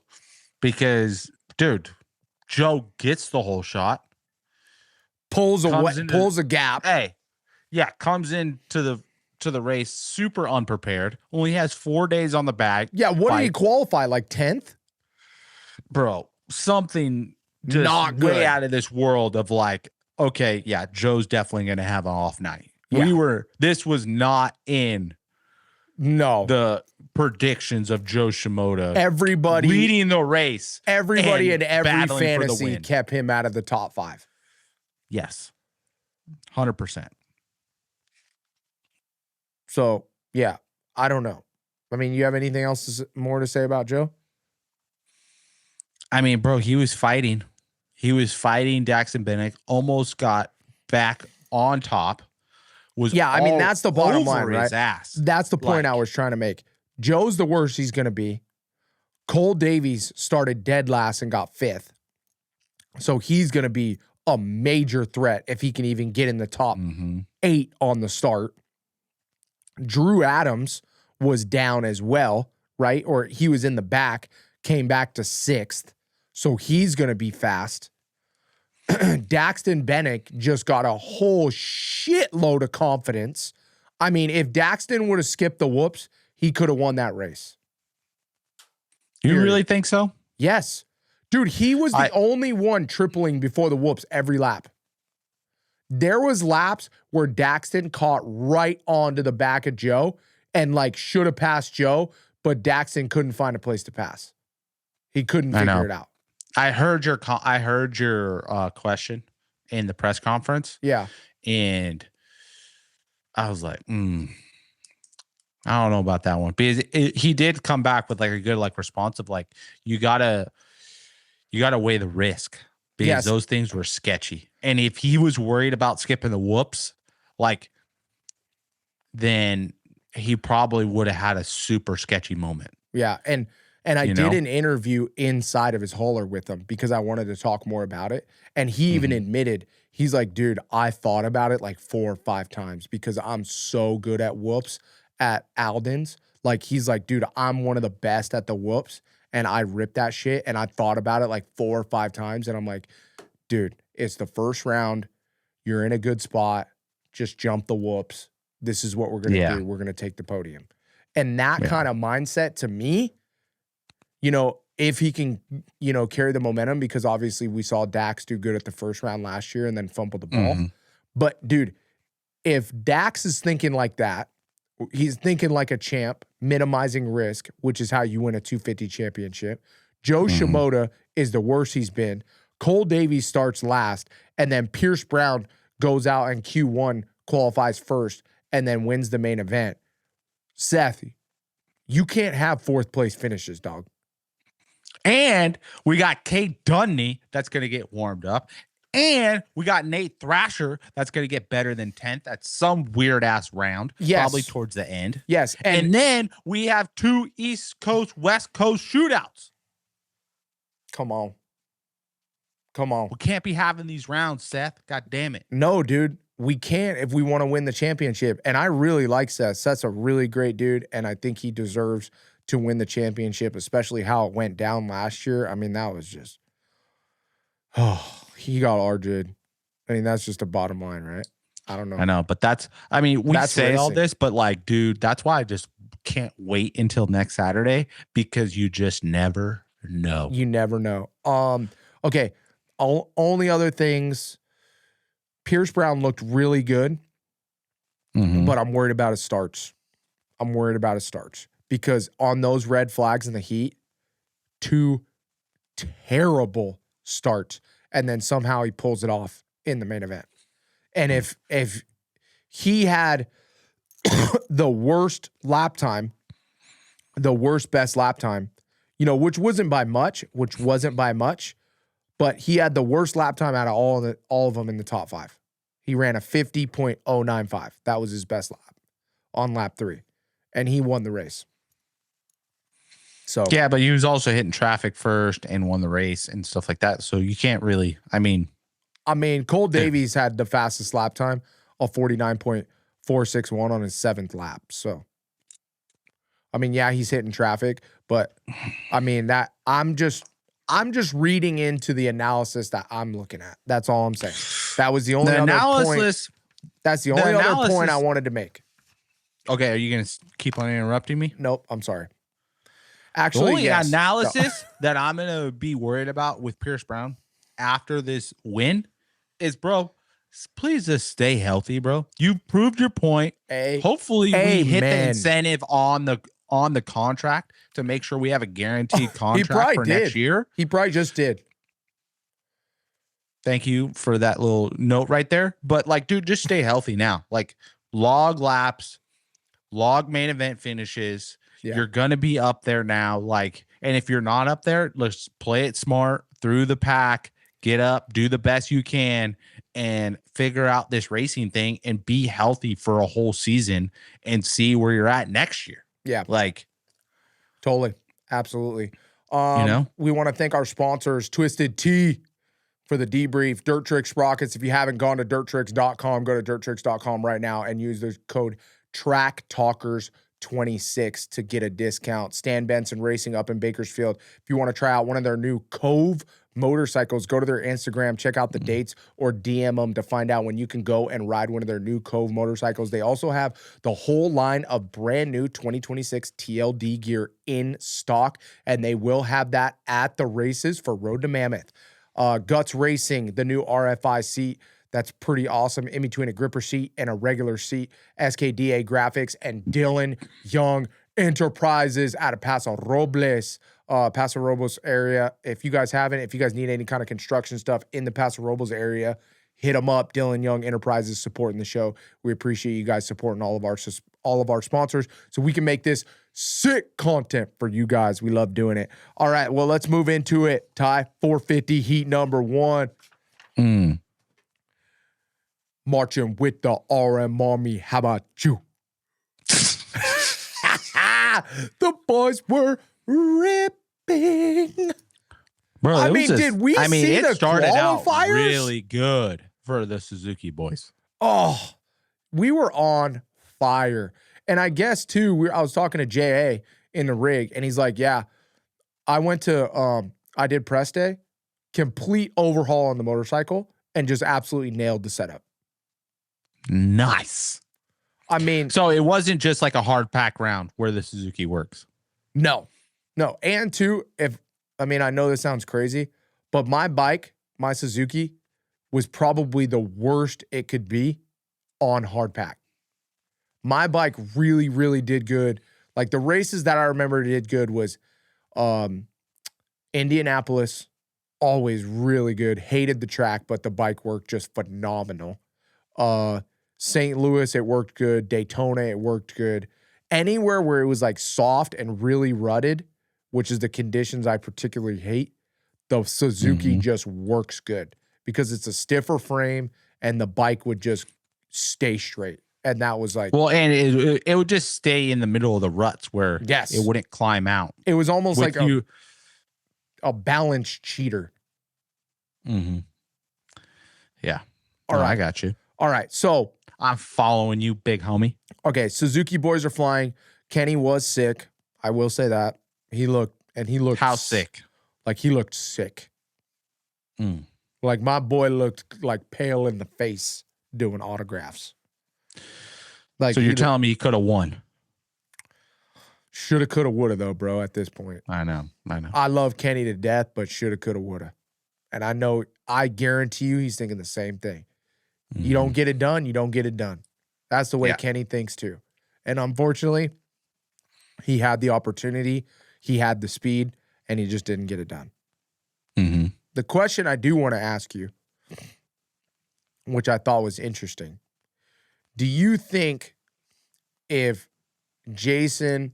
because, dude, Joe gets the whole shot. Pulls a gap. Comes into the race super unprepared. Only has 4 days on the bag. Yeah, what did he qualify? Like 10th? Bro, something just not good. Way out of this world of like, okay, yeah, Joe's definitely going to have an off night. Yeah. This was not in the predictions of Joe Shimoda. Everybody leading the race. Everybody in every fantasy kept him out of the top 5. Yes. 100%. So, yeah, I don't know. I mean, you have anything else more to say about Joe? I mean, bro, he was fighting. He was fighting Daxton Bennick, almost got back on top. I mean, that's the bottom line, right? His ass. That's the point I was trying to make. Joe's the worst he's going to be. Cole Davies started dead last and got 5th. So he's going to be a major threat if he can even get in the top 8 on the start. Drew Adams was down as well, right? Or he was in the back, came back to 6th. So he's going to be fast. Daxton Bennick just got a whole shitload of confidence. I mean, if Daxton would have skipped the whoops, he could have won that race. You really think so? Yes. Dude, he was the only one tripling before the whoops every lap. There was laps where Daxton caught right onto the back of Joe and like should have passed Joe, but Daxton couldn't find a place to pass. He couldn't figure it out. I heard your question in the press conference. Yeah. And I was like, I don't know about that one. Because he did come back with like a good like response of like, you gotta weigh the risk because those things were sketchy. And if he was worried about skipping the whoops, like, then he probably would have had a super sketchy moment. Yeah. And I did an interview inside of his hauler with him because I wanted to talk more about it. And he even admitted, he's like, dude, I thought about it like 4 or 5 times because I'm so good at whoops at Alden's. Like, he's like, dude, I'm one of the best at the whoops. And I ripped that shit. And I thought about it like 4 or 5 times. And I'm like, dude, it's the first round. You're in a good spot. Just jump the whoops. This is what we're going to do. We're going to take the podium. And that kind of mindset to me, you know, if he can, you know, carry the momentum, because obviously we saw Dax do good at the first round last year and then fumble the ball. But dude, if Dax is thinking like that, he's thinking like a champ, minimizing risk, which is how you win a 250 championship. Joe Shimoda is the worst he's been. Cole Davies starts last, and then Pierce Brown goes out and Q1 qualifies first and then wins the main event. Seth, you can't have 4th place finishes, dog. And we got Kate Dunley that's going to get warmed up. And we got Nate Thrasher that's going to get better than 10th at some weird-ass round, probably towards the end. Yes. And then we have 2 East Coast, West Coast shootouts. Come on. We can't be having these rounds, Seth. God damn it. No, dude. We can't if we want to win the championship. And I really like Seth. Seth's a really great dude, and I think he deserves to win the championship, especially how it went down last year. I mean, that was just, he got RJ'd. I mean, that's just a bottom line, right? I don't know. I know, but that's say racing. All this, but like, dude, that's why I just can't wait until next Saturday, because you just never know. You never know. Okay. Only other things, Pierce Brown looked really good, but I'm worried about his starts. Because on those red flags in the heat, 2 terrible starts, and then somehow he pulls it off in the main event. And if he had the worst best lap time, you know, which wasn't by much, but he had the worst lap time out of all of them in the top 5. He ran a 50.095. That was his best lap on lap 3, and he won the race. So yeah, but he was also hitting traffic first and won the race and stuff like that. So you can't really, I mean, Cole Davies had the fastest lap time of 49.461 on his 7th lap. So, I mean, yeah, he's hitting traffic, but I mean that I'm just reading into the analysis that I'm looking at. That's all I'm saying. That was the only other point. That's the only other point I wanted to make. Okay, are you going to keep on interrupting me? Nope, I'm sorry. Actually, the only analysis that I'm going to be worried about with Pierce Brown after this win is, bro, please just stay healthy, bro. You proved your point. Hopefully we hit the incentive on the contract to make sure we have a guaranteed contract for next year. He probably just did. Thank you for that little note right there. But like, dude, just stay healthy now. Like, log laps, log main event finishes. Yeah. You're going to be up there now. Like, and if you're not up there, let's play it smart through the pack, get up, do the best you can, and figure out this racing thing and be healthy for a whole season and see where you're at next year. Yeah. Like, totally. Absolutely. We want to thank our sponsors, Twisted Tea, for the debrief, Dirt Trick Sprockets. If you haven't gone to dirttricks.com, go to dirttricks.com right now and use the code TRACKTALKERS26 to get a discount. Stan Benson Racing up in Bakersfield. If you want to try out one of their new Cove motorcycles. Go to their Instagram, check out the dates, or DM them to find out when you can go and ride one of their new Cove motorcycles. They also have the whole line of brand new 2026 TLD gear in stock, and they will have that at the races for Road to Mammoth. Guts Racing, the new RFI seat. That's pretty awesome. In between a gripper seat and a regular seat. SKDA Graphics and Dylan Young Enterprises out of Paso Robles area. If you guys need any kind of construction stuff in the Paso Robles area, hit them up. Dylan Young Enterprises supporting the show. We appreciate you guys supporting all of our sponsors so we can make this sick content for you guys. We love doing it. All right, well, let's move into it. Ty, 450 heat number 1. Marching with the RM Army. How about you? The boys were ripping. Bro, did we see it the started out qualifiers? really good for the Suzuki boys. Oh, we were on fire. And I guess, too, I was talking to J.A. in the rig, and he's like, yeah, I went to, I did press day, complete overhaul on the motorcycle, and just absolutely nailed the setup. Nice. I mean, so it wasn't just like a hard pack round where the Suzuki works. No. And two, I know this sounds crazy, but my bike, my Suzuki, was probably the worst it could be on hard pack. My bike really, really did good. Like the races that I remember did good was Indianapolis, always really good. Hated the track, but the bike worked just phenomenal. St. Louis, it worked good. Daytona, it worked good. Anywhere where it was like soft and really rutted, which is the conditions I particularly hate, the Suzuki just works good because it's a stiffer frame and the bike would just stay straight. And that was like... Well, and it would just stay in the middle of the ruts where it wouldn't climb out. It was almost like a balanced cheater. Yeah. All right. I got you. All right. So... I'm following you, big homie. Okay, Suzuki boys are flying. Kenny was sick. I will say that. He looked how sick? Like he looked sick. Like my boy looked like pale in the face doing autographs. Like, so you're telling me he could have won? Shoulda, coulda, woulda though, bro. At this point, I know. I love Kenny to death, but shoulda, coulda, woulda. And I guarantee you, he's thinking the same thing. You don't get it done, you don't get it done. That's the way Kenny thinks too. And unfortunately, he had the opportunity, he had the speed, and he just didn't get it done. The question I do want to ask you, which I thought was interesting, do you think if Jason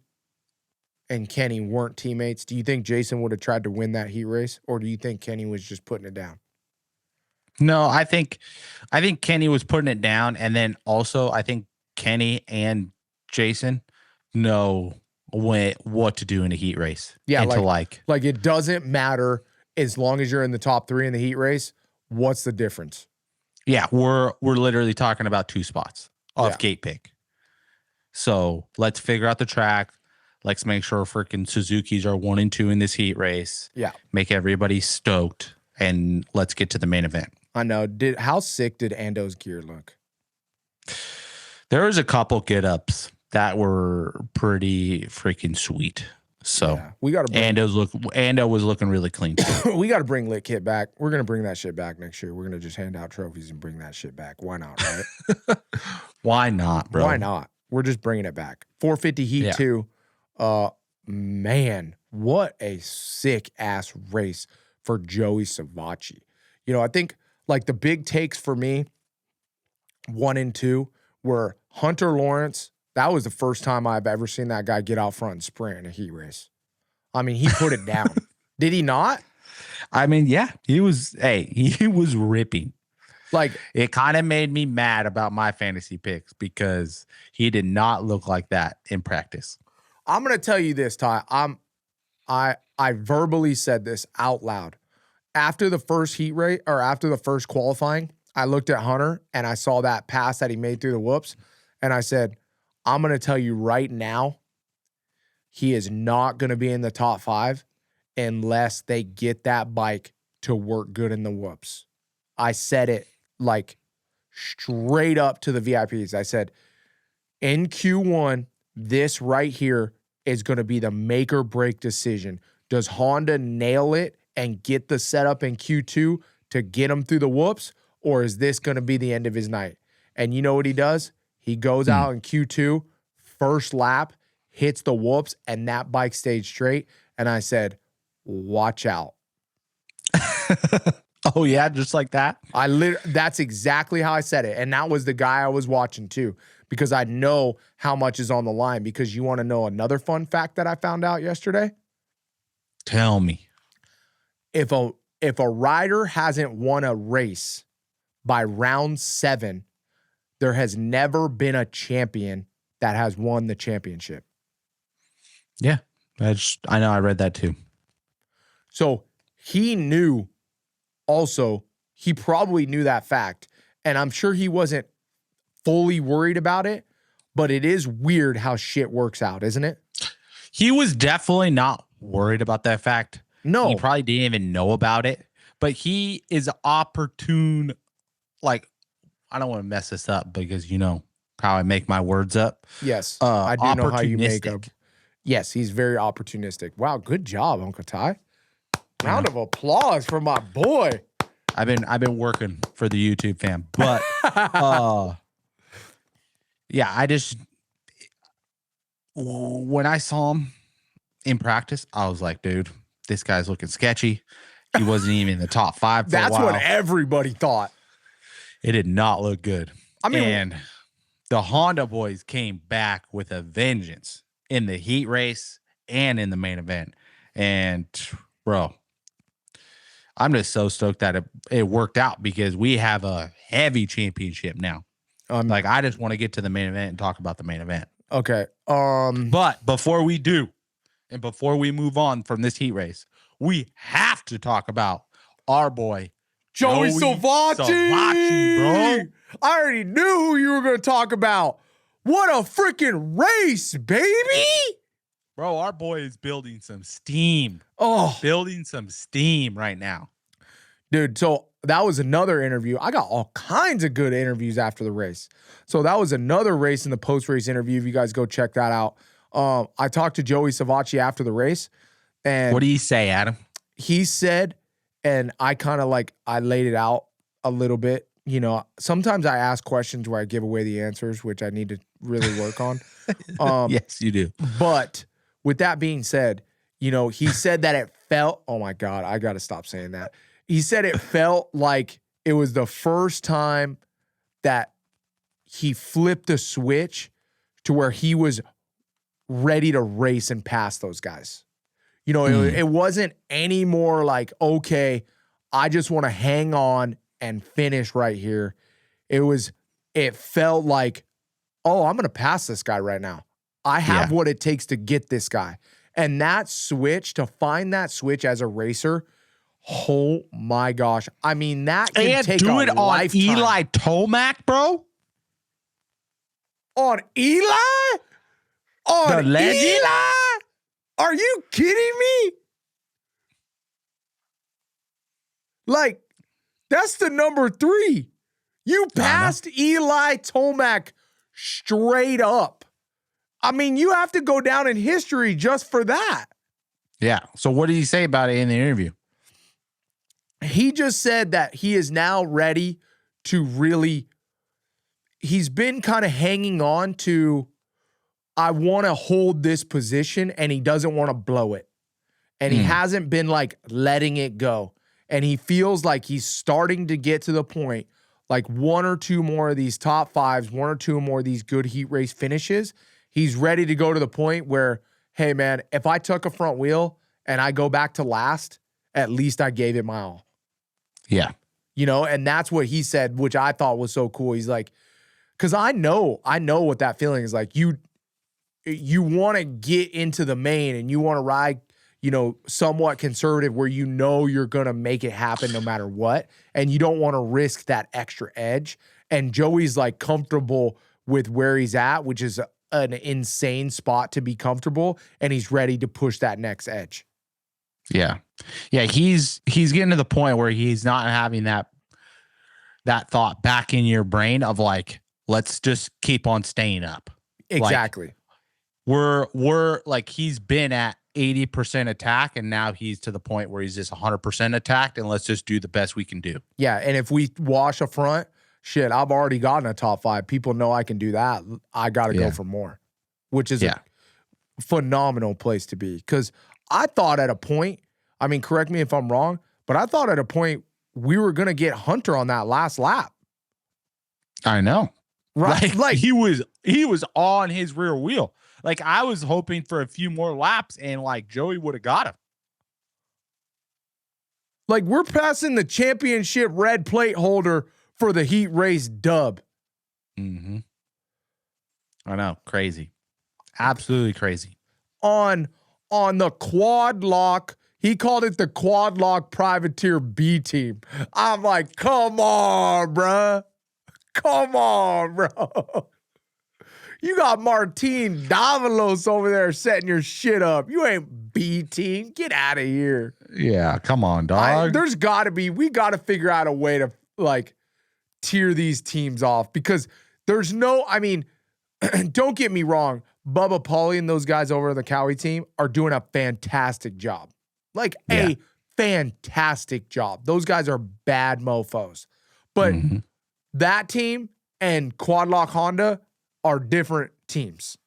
and Kenny weren't teammates, do you think Jason would have tried to win that heat race, or do you think Kenny was just putting it down? No, I think Kenny was putting it down, and then also I think Kenny and Jason know what to do in a heat race. Yeah, and like it doesn't matter as long as you're in the top 3 in the heat race. What's the difference? Yeah, we're literally talking about 2 spots of gate pick. So let's figure out the track. Let's make sure freaking Suzukis are 1 and 2 in this heat race. Yeah, make everybody stoked, and let's get to the main event. I know. How sick did Ando's gear look? There was a couple get-ups that were pretty freaking sweet. So we got to. Ando was looking really clean. We got to bring Lit Kit back. We're gonna bring that shit back next year. We're gonna just hand out trophies and bring that shit back. Why not? Right? Why not, bro? Why not? We're just bringing it back. 450 Heat 2. Man, what a sick ass race for Joey Savacci. I think like the big takes for me, 1 and 2, were Hunter Lawrence. That was the first time I've ever seen that guy get out front and sprint in a heat race. I mean, he put it down. Did he not? I mean, yeah, he was ripping. Like, it kind of made me mad about my fantasy picks because he did not look like that in practice. I'm going to tell you this, Ty. I verbally said this out loud. After the first heat race, or after the first qualifying, I looked at Hunter and I saw that pass that he made through the whoops. And I said, I'm going to tell you right now, he is not going to be in the top 5 unless they get that bike to work good in the whoops. I said it like straight up to the VIPs. I said, in Q1, this right here is going to be the make or break decision. Does Honda nail it and get the setup in Q2 to get him through the whoops, or is this going to be the end of his night? And you know what he does? He goes out in Q2, first lap, hits the whoops, and that bike stayed straight. And I said, watch out. Oh, yeah, just like that? That's exactly how I said it. And that was the guy I was watching too, because I know how much is on the line. Because you want to know another fun fact that I found out yesterday? Tell me. If a rider hasn't won a race by round 7, there has never been a champion that has won the championship. Yeah, I know. I read that too. So he knew also, he probably knew that fact. And I'm sure he wasn't fully worried about it, but it is weird how shit works out, isn't it? He was definitely not worried about that fact. No. He probably didn't even know about it, but he is opportune. Like, I don't want to mess this up because you know how I make my words up. Yes, I do know how you make up. Yes, he's very opportunistic. Wow, good job, Uncle Ty. Round of applause for my boy. I've been working for the YouTube fam, but yeah, I just when I saw him in practice, I was like, dude, this guy's looking sketchy. He wasn't even in the top 5 for That's a while. what everybody thought. It did not look good. I mean, and the Honda boys came back with a vengeance in the heat race and in the main event. And bro, I'm just so stoked that it worked out because we have a heavy championship now. Like, I just want to get to the main event and talk about the main event. Okay. But before we do, and before we move on from this heat race, we have to talk about our boy, Joey Salvati, bro. I already knew who you were going to talk about. What a freaking race, baby. Bro, our boy is building some steam. Oh, building some steam right now. Dude, so that was another interview. I got all kinds of good interviews after the race. So that was another race in the post-race interview. If you guys go check that out. I talked to Joey Salvati after the race. And what do you say, Adam? He said, and I kind of I laid it out a little bit. You know, sometimes I ask questions where I give away the answers, which I need to really work on. Yes, you do. But with that being said, you know, he said that it felt, oh my God, I got to stop saying that. He said it felt like it was the first time that he flipped a switch to where he was ready to race and pass those guys. You know, it wasn't any more like, okay, I just want to hang on and finish right here. It felt like, oh, I'm going to pass this guy right now. I have what it takes to get this guy. And that switch, to find that switch as a racer, oh my gosh. I mean, that can take do a it lifetime. on Eli Tomac, bro? On Eli? On the legend? Eli? Are you kidding me? Like, that's the number 3. You passed Eli Tomac straight up. I mean, you have to go down in history just for that. Yeah. So what did he say about it in the interview? He just said that he is now ready to really, he's been kind of hanging on to, I want to hold this position, and he doesn't want to blow it. And he hasn't been letting it go. And he feels like he's starting to get to the point, like 1 or 2 more of these top 5s, 1 or 2 more of these good heat race finishes. He's ready to go to the point where, hey man, if I took a front wheel and I go back to last, at least I gave it my all. Yeah. You know, and that's what he said, which I thought was so cool. He's like, because I know what that feeling is like. You want to get into the main and you want to ride, you know, somewhat conservative where you know you're going to make it happen no matter what. And you don't want to risk that extra edge. And Joey's comfortable with where he's at, which is an insane spot to be comfortable. And he's ready to push that next edge. Yeah. Yeah. He's getting to the point where he's not having that thought back in your brain of like, let's just keep on staying up. Exactly. Like, we're like, he's been at 80% attack and now he's to the point where he's just 100% attacked and let's just do the best we can do. Yeah. And if we wash a front, shit, I've already gotten a top 5. People know I can do that. I got to go for more, which is a phenomenal place to be. Because I thought at a point, I mean, correct me if I'm wrong, but I thought at a point we were going to get Hunter on that last lap. I know. Right. Like he was on his rear wheel. Like I was hoping for a few more laps and like Joey would have got him. Like we're passing the championship red plate holder for the heat race dub. Mm-hmm. I know. Crazy. Absolutely crazy. On the quad lock, he called it the quad lock privateer B team. I'm like, come on, bruh. Come on, bro. You got Martin Davalos over there setting your shit up. You ain't B team. Get out of here. Yeah, come on, dog. There's got to be, we got to figure out a way to like tier these teams off because there's no, I mean, don't get me wrong. Bubba Pauly and those guys over on the Cowie team are doing a fantastic job. Like a fantastic job. Those guys are bad mofos. But that team and Quad Lock Honda are different teams.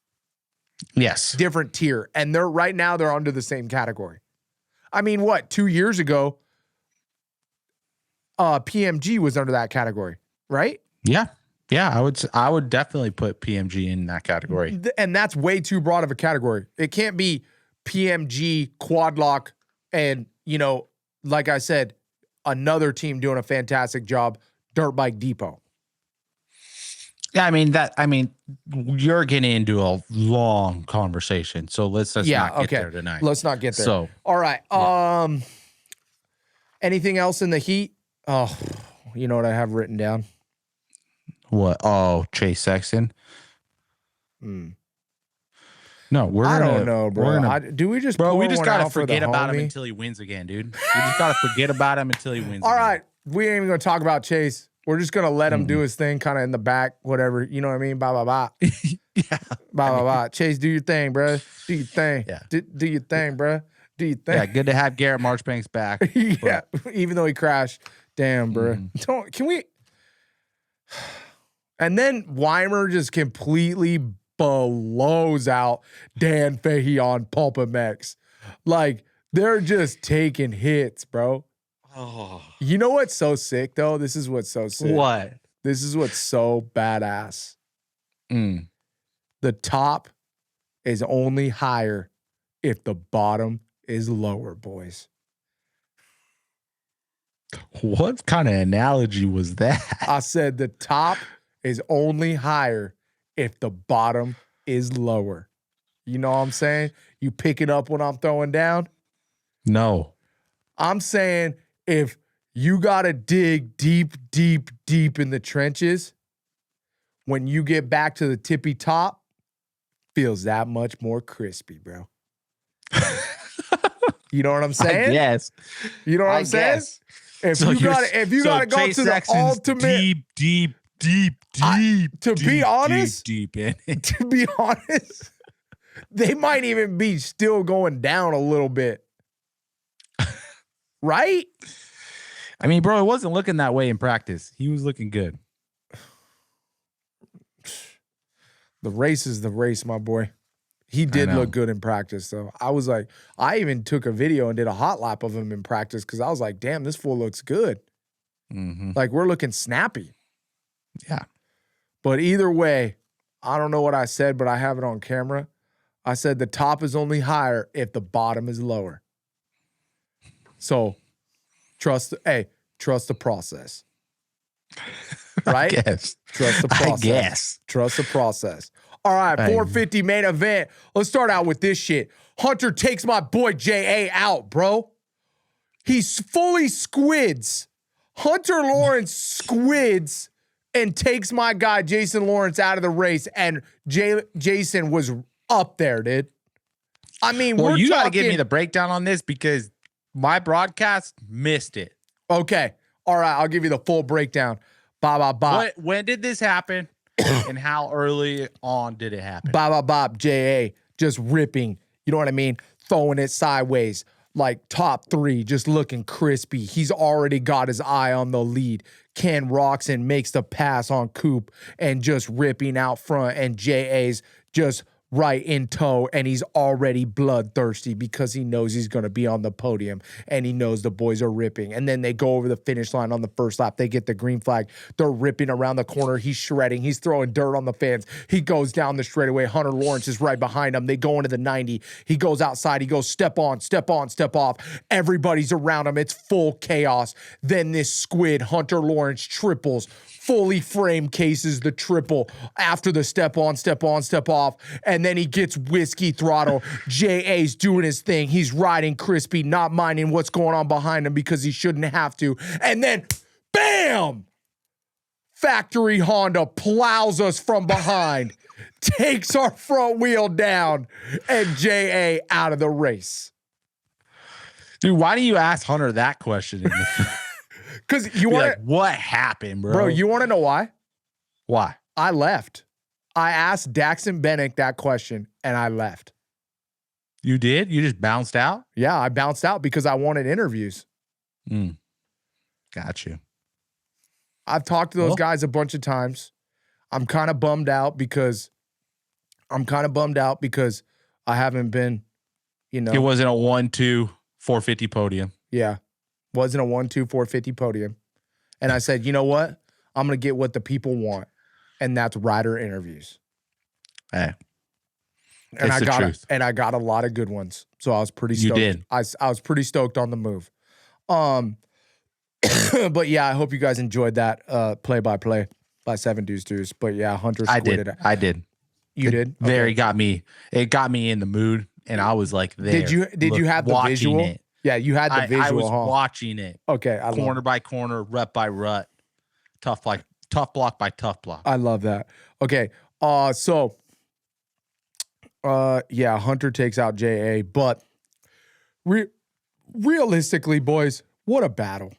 Yes. Different tier. And they're right now they're under the same category. I mean, what, 2 years ago, PMG was under that category, right? Yeah. Yeah, I would definitely put PMG in that category. And that's way too broad of a category. It can't be PMG, Quad Lock, and, you know, like I said, another team doing a fantastic job, Dirt Bike Depot. Yeah, I mean, you're getting into a long conversation, so let's not get there tonight. Let's not get there. So, all right. Anything else in the heat? Oh, you know what I have written down? What? Oh, Chase Sexton. No, I don't know, bro. Do we just we just gotta forget about him until he wins again, dude. We just gotta forget about him until he wins. All right, we ain't even gonna talk about Chase. We're just gonna let him do his thing, kind of in the back, whatever. You know what I mean? Blah blah blah. Yeah. Blah blah blah. Chase, do your thing, bro. Do your thing. Yeah. Do your thing, bro. Do your thing. Yeah. Good to have Garrett Marchbanks back. Yeah. Even though he crashed, damn, bro. Can we? And then Weimer just completely blows out Dan Fahey on Pulpamex. Like, they're just taking hits, bro. Oh. You know what's so sick, though? This is what's so sick. What? This is what's so badass. The top is only higher if the bottom is lower, boys. What kind of analogy was that? I said the top is only higher if the bottom is lower. You know what I'm saying? You pick it up when I'm throwing down? No. I'm saying if you got to dig deep, deep, deep in the trenches, when you get back to the tippy top, feels that much more crispy, bro. You know what I'm saying? Yes. You know what I'm saying? If you gotta go to the ultimate deep to be honest, deep in it. To be honest, they might even be still going down a little bit. Right? I mean, bro, it wasn't looking that way in practice. He was looking good. The race is the race, my boy. He did look good in practice, though. I was like, I even took a video and did a hot lap of him in practice because I was like, damn, this fool looks good. Like, we're looking snappy. Yeah. But either way, I don't know what I said, but I have it on camera. I said the top is only higher if the bottom is lower. So trust the process. Right? I guess. Trust the process. I guess. Trust the process. All right, 450 main event. Let's start out with this shit. Hunter takes my boy J.A. out, bro. He's fully squids. Hunter Lawrence squids and takes my guy Jason Lawrence out of the race, and Jason was up there, dude. I mean, well, you got to give me the breakdown on this because My broadcast missed it. Okay. All right. I'll give you the full breakdown. When did this happen? And how early on did it happen? J.A. just ripping. You know what I mean? Throwing it sideways. Like top 3, just looking crispy. He's already got his eye on the lead. Ken rocks and makes the pass on Coop and just ripping out front. And J.A.'s just right in tow, and he's already bloodthirsty because he knows he's going to be on the podium, and he knows the boys are ripping. And then they go over the finish line on the first lap. They get the green flag. They're ripping around the corner. He's shredding. He's throwing dirt on the fans. He goes down the straightaway. Hunter Lawrence is right behind him. They go into the 90. He goes outside. He goes step on, step off. Everybody's around him. It's full chaos. Then this squid, Hunter Lawrence, triples, fully framed cases the triple after the step on, step off. And then he gets whiskey throttle. J.A.'s doing his thing. He's riding crispy, not minding what's going on behind him because he shouldn't have to. And then, bam! Factory Honda plows us from behind, takes our front wheel down, and J.A. out of the race. Dude, why do you ask Hunter that question? Because you want like, what happened, bro? Bro, you want to know why? Why? I left. I asked Daxon Bennick that question, and I left. You did? You just bounced out? Yeah, I bounced out because I wanted interviews. Got you. I've talked to those guys a bunch of times. I'm kind of bummed out because I haven't been, you know. It wasn't a 1-2 450 podium. Yeah. Wasn't a 1-2 450 podium. And I said, you know what? I'm going to get what the people want. And that's rider interviews. Hey. And I got a lot of good ones. So I was pretty stoked. You did. I was pretty stoked on the move. But yeah, I hope you guys enjoyed that play-by-play by 7 Deuce. But yeah, Hunter squid it. I did. You did? Very got me. It got me in the mood, and I was like there. Did you have the visual? It. Yeah, you had the visual. I was watching it. Okay, corner by corner, rut by rut, tough block by tough block. I love that. Okay, yeah, Hunter takes out JA, but realistically, boys, what a battle!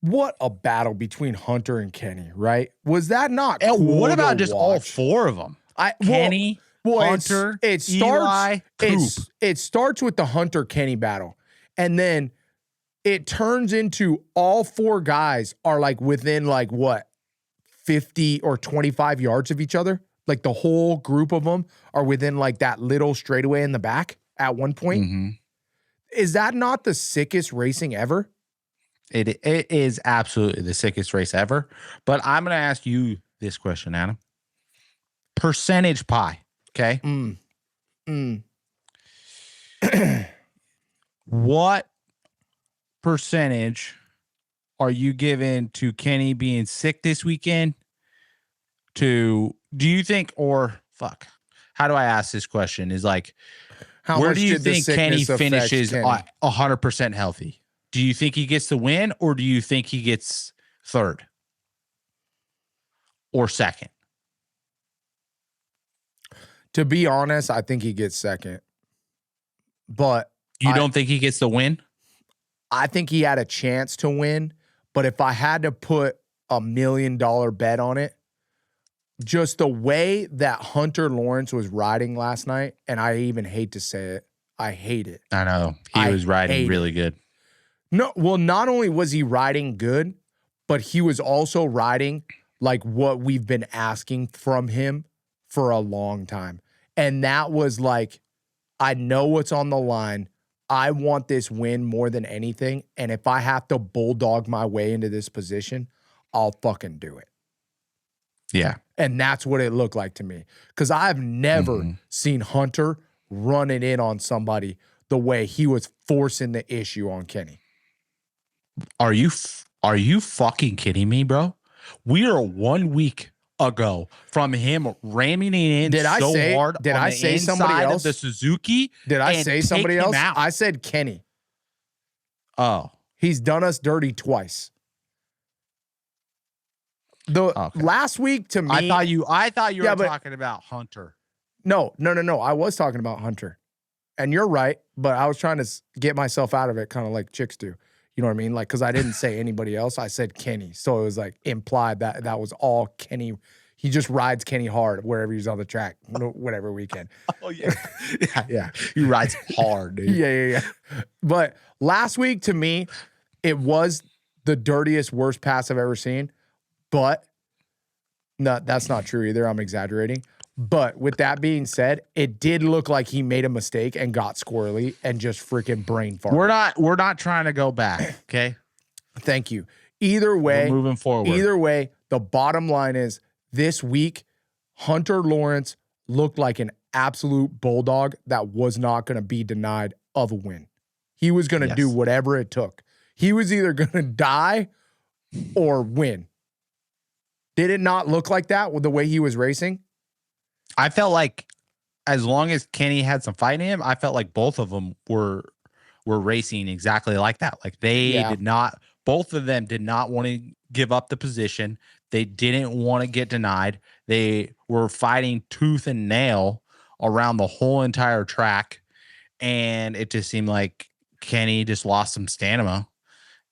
What a battle between Hunter and Kenny, right? Was that not? And cool what about just watch? all 4 of them? Kenny, Hunter, Eli, Coop. It starts with the Hunter Kenny battle. And then it turns into all 4 guys are like within like what, 50 or 25 yards of each other. Like the whole group of them are within like that little straightaway in the back at one point. Mm-hmm. Is that not the sickest racing ever? It is absolutely the sickest race ever. But I'm going to ask you this question, Adam. Percentage pie, okay? What percentage are you giving to Kenny being sick this weekend? Do you think, how do I ask this question? Is like, where do you think Kenny finishes 100% healthy? Do you think he gets the win, or do you think he gets 3rd or 2nd? To be honest, I think he gets 2nd. But you don't think he gets the win? I think he had a chance to win, but if I had to put $1 million bet on it, just the way that Hunter Lawrence was riding last night, and I even hate to say it, I hate it. I know. He was riding really good. No, well, not only was he riding good, but he was also riding like what we've been asking from him for a long time. And that was like, I know what's on the line. I want this win more than anything. And if I have to bulldog my way into this position, I'll fucking do it. Yeah. And that's what it looked like to me. Because I've never seen Hunter running in on somebody the way he was forcing the issue on Kenny. Are you fucking kidding me, bro? We are 1 week ago from him ramming it in hard. Did I say somebody else? The Suzuki. Did I say somebody else? Out. I said Kenny. Oh, he's done us dirty twice. Last week to me, I thought you were talking about Hunter. No. I was talking about Hunter, and you're right, but I was trying to get myself out of it, kind of like chicks do. You know what I mean? Like, because I didn't say anybody else. I said Kenny. So it was like implied that that was all Kenny. He just rides Kenny hard wherever he's on the track, whatever weekend. Oh, yeah. Yeah. He rides hard, dude. Yeah. But last week, to me, it was the dirtiest, worst pass I've ever seen. But no, that's not true either. I'm exaggerating. But with that being said, it did look like he made a mistake and got squirrely and just freaking brain farted. We're not trying to go back, okay? Thank you. Either way, we're moving forward. Either way, the bottom line is this week, Hunter Lawrence looked like an absolute bulldog that was not going to be denied of a win. He was going to do whatever it took. He was either going to die or win. Did it not look like that with the way he was racing? I felt like as long as Kenny had some fight in him, I felt like both of them were racing exactly like that. Like they did not, both of them did not want to give up the position. They didn't want to get denied. They were fighting tooth and nail around the whole entire track. And it just seemed like Kenny just lost some stamina,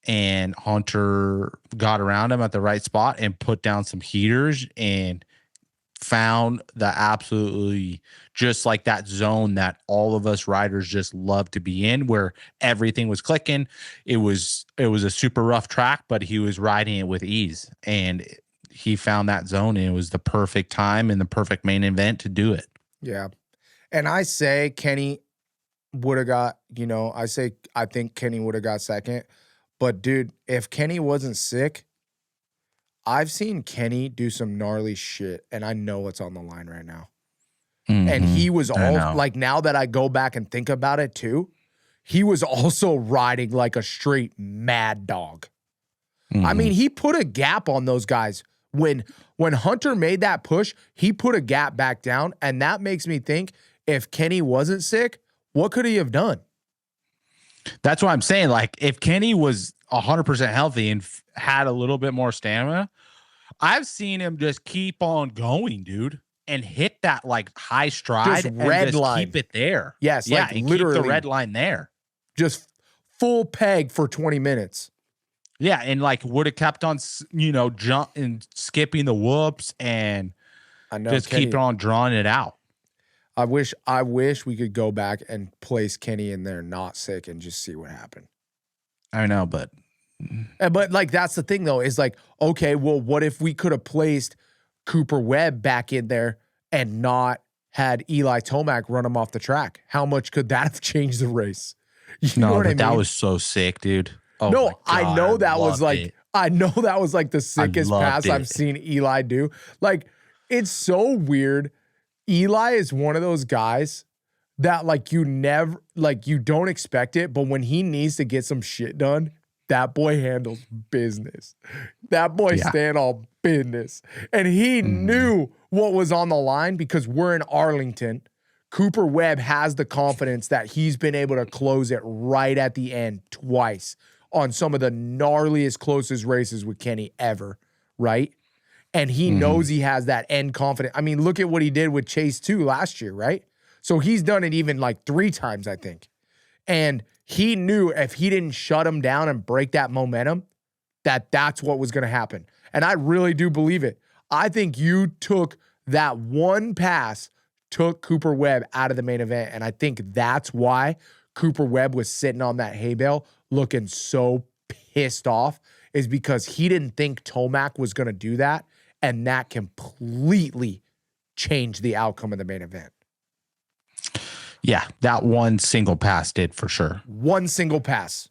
and Hunter got around him at the right spot and put down some heaters and found the absolutely just like that zone that all of us riders just love to be in, where everything was clicking. It was a super rough track, but he was riding it with ease, and he found that zone, and it was the perfect time and the perfect main event to do it. Yeah. And I say Kenny would have got, I think Kenny would have got second. But dude, if Kenny wasn't sick, I've seen Kenny do some gnarly shit, and I know it's on the line right now. Mm-hmm. And he was all like, now that I go back and think about it too, he was also riding like a straight mad dog. Mm-hmm. I mean, he put a gap on those guys. When Hunter made that push, he put a gap back down, and that makes me think if Kenny wasn't sick, what could he have done? That's what I'm saying. Like, if Kenny was 100% healthy and had a little bit more stamina, I've seen him just keep on going, dude, and hit that like high stride just red line. Keep it there. Yes, yeah, like and literally keep the red line there. Just full peg for 20 minutes. Yeah, and like would have kept on, jump and skipping the whoops and just keep on drawing it out. I wish we could go back and place Kenny in there not sick and just see what happened. I know, but like that's the thing though, is like, okay, well, what if we could have placed Cooper Webb back in there and not had Eli Tomac run him off the track? How much could that have changed the race? You know what I mean? That was so sick, dude. Oh no, I know that was like the sickest pass I've seen Eli do. Like, it's so weird. Eli is one of those guys that like you don't expect it, but when he needs to get some shit done, that boy handles business. That boy stand on business. And he knew what was on the line because we're in Arlington. Cooper Webb has the confidence that he's been able to close it right at the end twice on some of the gnarliest, closest races with Kenny ever, right? And he knows he has that end confidence. I mean, look at what he did with Chase 2 last year, right? So he's done it even like 3 times, I think. And he knew if he didn't shut him down and break that momentum, that's what was going to happen. And I really do believe it. I think you took that one pass, took Cooper Webb out of the main event. And I think that's why Cooper Webb was sitting on that hay bale looking so pissed off, is because he didn't think Tomac was going to do that. And that completely changed the outcome of the main event. Yeah, that one single pass did for sure. One single pass.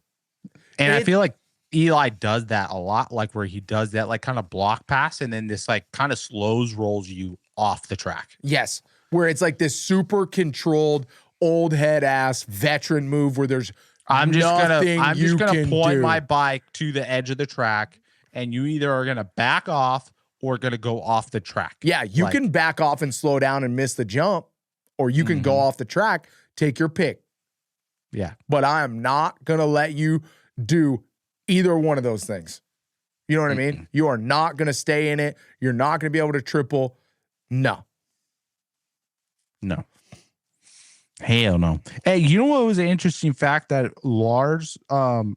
And I feel like Eli does that a lot, like where he does that like kind of block pass and then this like kind of rolls you off the track. Yes, where it's like this super controlled, old head ass veteran move where there's I'm just gonna point my bike to the edge of the track, and you either are gonna back off or gonna go off the track. Yeah, you can back off and slow down and miss the jump, or you can go off the track, take your pick. Yeah. But I am not gonna let you do either one of those things. You know what I mean? You are not gonna stay in it. You're not gonna be able to triple. No. Hell no. Hey, you know what was an interesting fact that Lars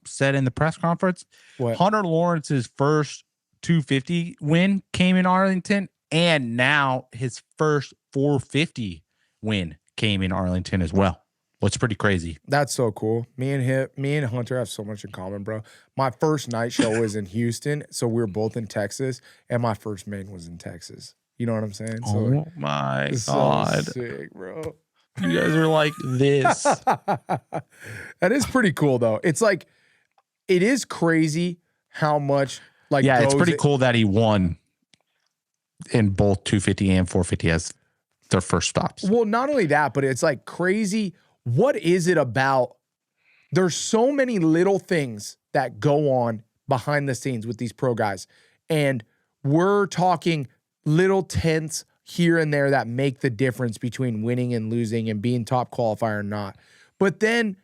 said in the press conference? What? Hunter Lawrence's first 250 win came in Arlington, and now his first 450 win came in Arlington as well. What's pretty crazy. That's so cool. Me and Hunter have so much in common, bro. My first night show was in Houston, so we were both in Texas, and my first main was in Texas. You know what I'm saying? So Oh my it's God. so sick, bro. You guys are like this. That is pretty cool, though. It's like, it is crazy how much, like, Yeah, it's goes pretty cool that he won in both 250 and 450 as their first stops. Well, not only that, but it's like crazy. What is it about? There's so many little things that go on behind the scenes with these pro guys. And we're talking little tenths here and there that make the difference between winning and losing and being top qualifier or not. But then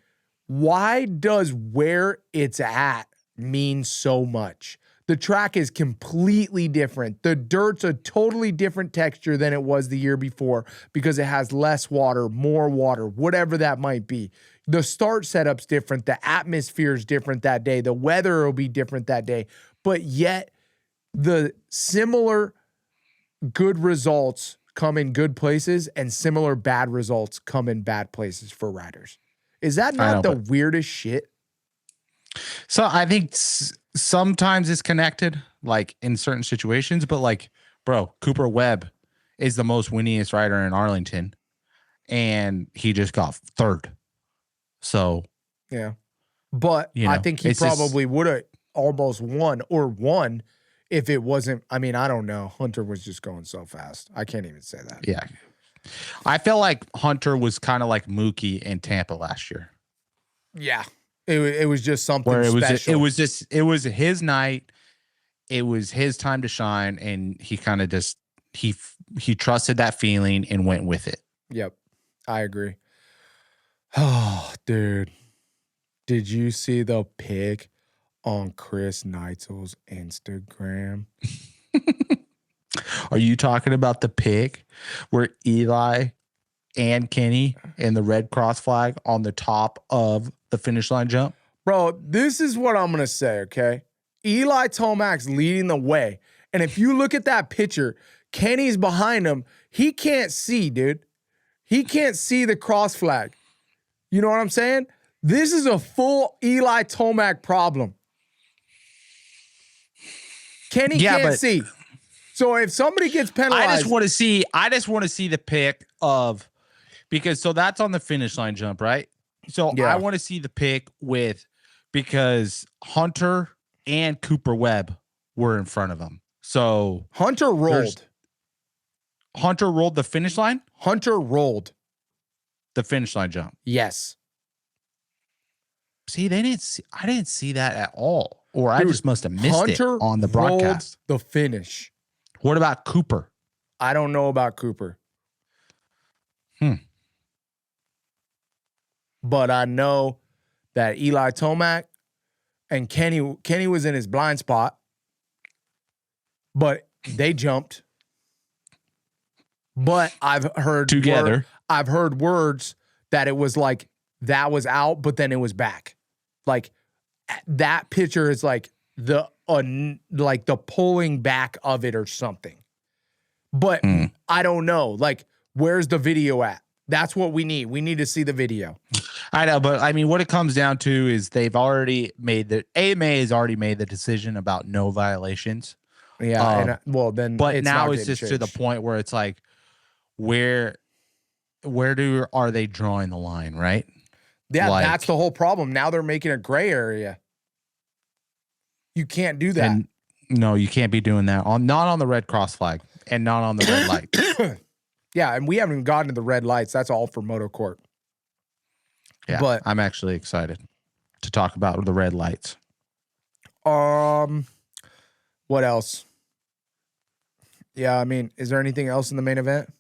why does where it's at mean so much? The track is completely different. The dirt's a totally different texture than it was the year before because it has less water, more water, whatever that might be. The start setup's different. The atmosphere is different that day. The weather will be different that day. But yet, the similar good results come in good places and similar bad results come in bad places for riders. Is that not the weirdest shit? So I think sometimes it's connected, like in certain situations, but like, bro, Cooper Webb is the most winningest rider in Arlington, and he just got third. So, yeah. But I think he probably would have almost won if it wasn't. I mean, I don't know. Hunter was just going so fast. I can't even say that. Yeah. I felt like Hunter was kind of like Mookie in Tampa last year. Yeah. It was just something special. It was his night. It was his time to shine, and he kind of just he trusted that feeling and went with it. Yep, I agree. Oh, dude, did you see the pic on Chris Neitzel's Instagram? Are you talking about the pic where Eli and Kenny and the red cross flag on the top of the finish line jump? Bro, this is what I'm going to say, okay? Eli Tomac's leading the way. And if you look at that picture, Kenny's behind him. He can't see, dude. He can't see the cross flag. You know what I'm saying? This is a full Eli Tomac problem. Kenny can't see. So if somebody gets penalized. I just want to see the pic of, because so that's on the finish line jump, right? So yeah. I want to see the pic because Hunter and Cooper Webb were in front of him. So Hunter rolled the finish line? Hunter rolled the finish line jump. Yes. See, I didn't see that at all. Or I just must have missed it on the broadcast. The finish. What about Cooper? I don't know about Cooper. But I know that Eli Tomac and Kenny was in his blind spot, but they jumped. But I've heard together. I've heard words that it was like that was out, but then it was back. Like that picture is like the pulling back of it or something. But I don't know. Like, where's the video at? That's what we need. We need to see the video. I know, but I mean, what it comes down to is they've already made AMA has already made the decision about no violations. Yeah. But now it's just to the point where it's like, where are they drawing the line, right? Yeah, that's the whole problem. Now they're making a gray area. You can't do that. No, you can't be doing that not on the red cross flag and not on the red light. Yeah, and we haven't even gotten to the red lights. That's all for Moto Court. Yeah, but I'm actually excited to talk about the red lights. What else? Yeah, I mean, is there anything else in the main event?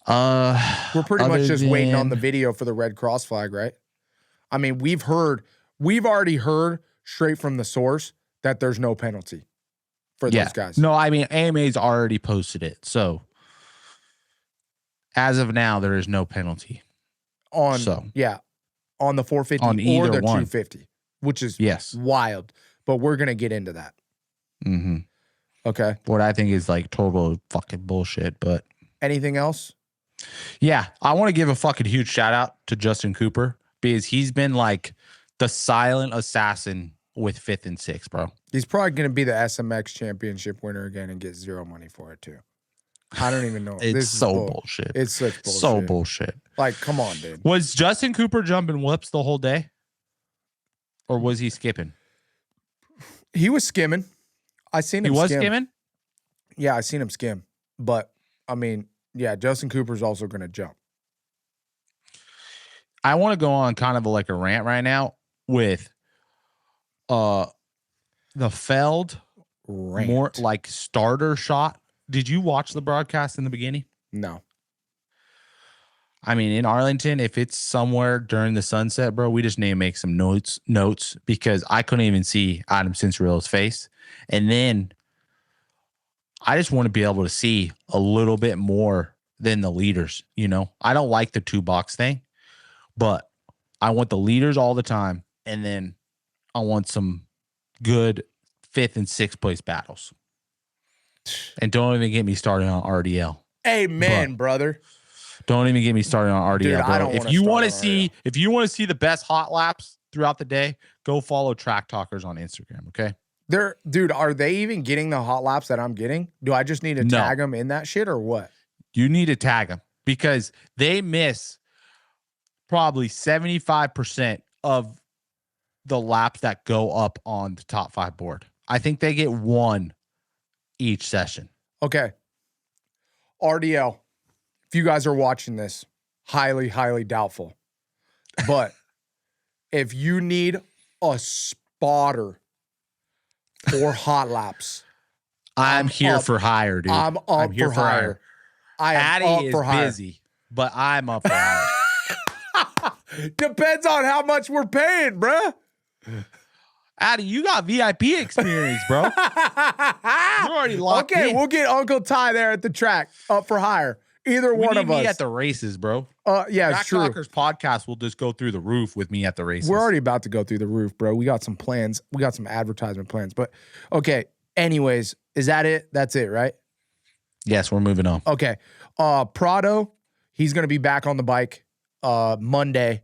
We're pretty much just waiting on the video for the red cross flag, right? I mean, we've already heard straight from the source that there's no penalty for those guys. No, I mean, AMA's already posted it. So As of now, there is no penalty on on the 450 on or either the one. 250, which is Yes. wild. But we're gonna get into that. Mm-hmm. Okay. What I think is like total fucking bullshit. But anything else? Yeah, I want to give a fucking huge shout out to Justin Cooper because he's been like the silent assassin with 5th and 6th, bro. He's probably going to be the SMX championship winner again and get zero money for it too. I don't even know. It's this so is bullshit. It's such bullshit. So bullshit. Like, come on, dude. Was Justin Cooper jumping whoops the whole day? Or was he skipping? He was skimming. I seen him He was skim. skimming? Yeah, I seen him skim. But, I mean, yeah, Justin Cooper's also going to jump. I want to go on kind of like a rant right now with the Feld Rant. more like starter shot. Did you watch the broadcast in the beginning? No. I mean, in Arlington, if it's somewhere during the sunset, bro, we just need to make some notes because I couldn't even see Adam Cincerillo's face. And then I just want to be able to see a little bit more than the leaders. You know, I don't like the 2-box thing, but I want the leaders all the time. And then I want some good 5th and 6th place battles. And don't even get me started on RDL. Amen, brother. Don't even get me started on RDL, Dude, bro. I don't If you want to see the best hot laps throughout the day, go follow Track Talkers on Instagram, okay? Dude, are they even getting the hot laps that I'm getting? Do I just need to tag them in that shit or what? You need to tag them because they miss probably 75% of the laps that go up on the top 5 board. I think they get 1 each session. Okay. RDL, if you guys are watching this, highly, highly doubtful. But if you need a spotter for hot laps, I'm here for hire, dude. I'm up for hire. Addy is busy, but I'm up for hire. Depends on how much we're paying, bruh. Addy, you got VIP experience, bro. You're already locked in. Okay, we'll get Uncle Ty there at the track, up for hire. Either we one need of me us at the races, bro. Yeah, Track it's true. Talkers podcast will just go through the roof with me at the races. We're already about to go through the roof, bro. We got some plans. We got some advertisement plans. But okay, anyways, is that it? That's it, right? Yes, we're moving on. Okay. Prado, he's gonna be back on the bike Monday.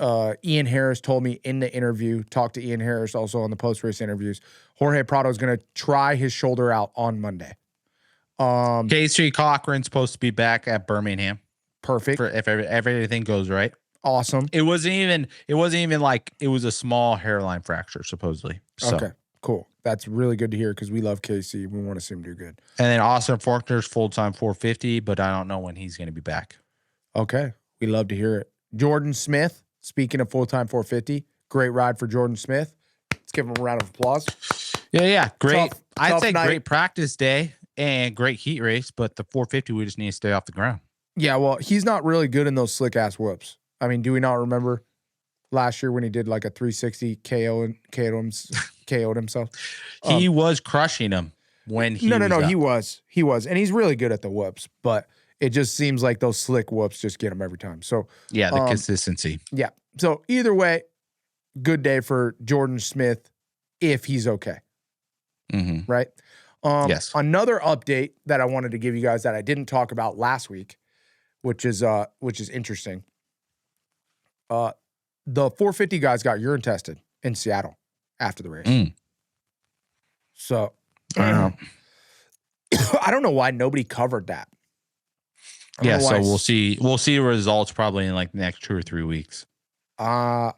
Ian Harris told me in the interview, talked to Ian Harris also on the post-race interviews. Jorge Prado is going to try his shoulder out on Monday. Casey Cochran's supposed to be back at Birmingham. Perfect. If everything goes right. Awesome. It wasn't even like it was a small hairline fracture, supposedly. So. Okay, cool. That's really good to hear because we love Casey. We want to see him do good. And then Austin Faulkner's full-time 450, but I don't know when he's going to be back. Okay. We love to hear it. Jordan Smith, speaking of full-time 450, great ride for Jordan Smith. Let's give him a round of applause. Yeah. Great. I'd say night. Great practice day and great heat race, but the 450, we just need to stay off the ground. Yeah, well, he's not really good in those slick-ass whoops. I mean, do we not remember last year when he did like a 360 KO'd himself? He was crushing them when he No, he was. He was. And he's really good at the whoops, but it just seems like those slick whoops just get him every time. So yeah, the consistency. Yeah. So either way, good day for Jordan Smith if he's okay. Mm-hmm. Right? Yes. Another update that I wanted to give you guys that I didn't talk about last week, which is interesting. The 450 guys got urine tested in Seattle after the race. So I don't know why nobody covered that. Yeah, so we'll see results probably in like the next 2 or 3 weeks. To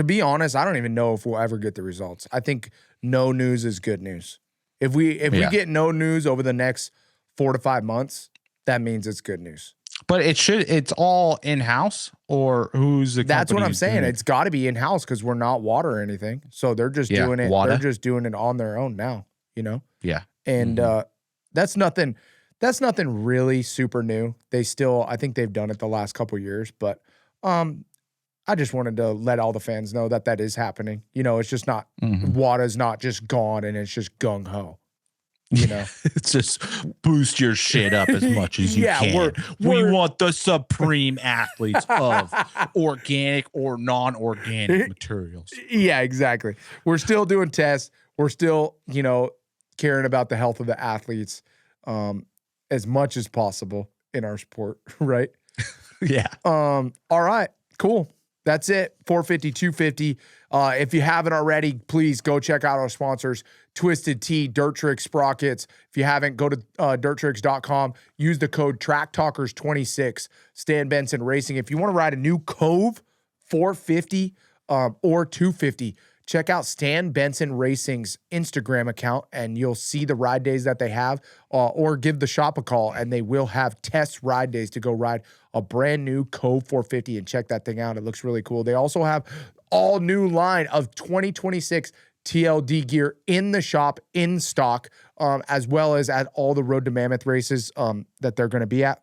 be honest, I don't even know if we'll ever get the results. I think no news is good news. If we get no news over the next 4 to 5 months, that means it's good news. But it's all in-house, or who's the That's what I'm saying. doing it? It's got to be in-house because we're not water or anything. So they're just doing it. WADA. They're just doing it on their own now, you know? Yeah. And that's nothing really super new. I think they've done it the last couple years, but I just wanted to let all the fans know that is happening. You know, it's just not WADA's not just gone and it's just gung ho. It's just boost your shit up as much as you can. We want the supreme athletes of organic or non-organic materials. Yeah, exactly. We're still doing tests. We're still, caring about the health of the athletes as much as possible in our sport, right? Yeah. All right, cool. That's it. 450, 250. If you haven't already, please go check out our sponsors, Twisted Tea, Dirt Tricks, Sprockets. If you haven't, go to dirttricks.com. Use the code TrackTalkers26. Stan Benson Racing. If you want to ride a new Cove 450 or 250, check out Stan Benson Racing's Instagram account, and you'll see the ride days that they have, or give the shop a call, and they will have test ride days to go ride a brand new Cove 450 and check that thing out. It looks really cool. They also have all new line of 2026 TLD gear in the shop, in stock, as well as at all the Road to Mammoth races that they're going to be at.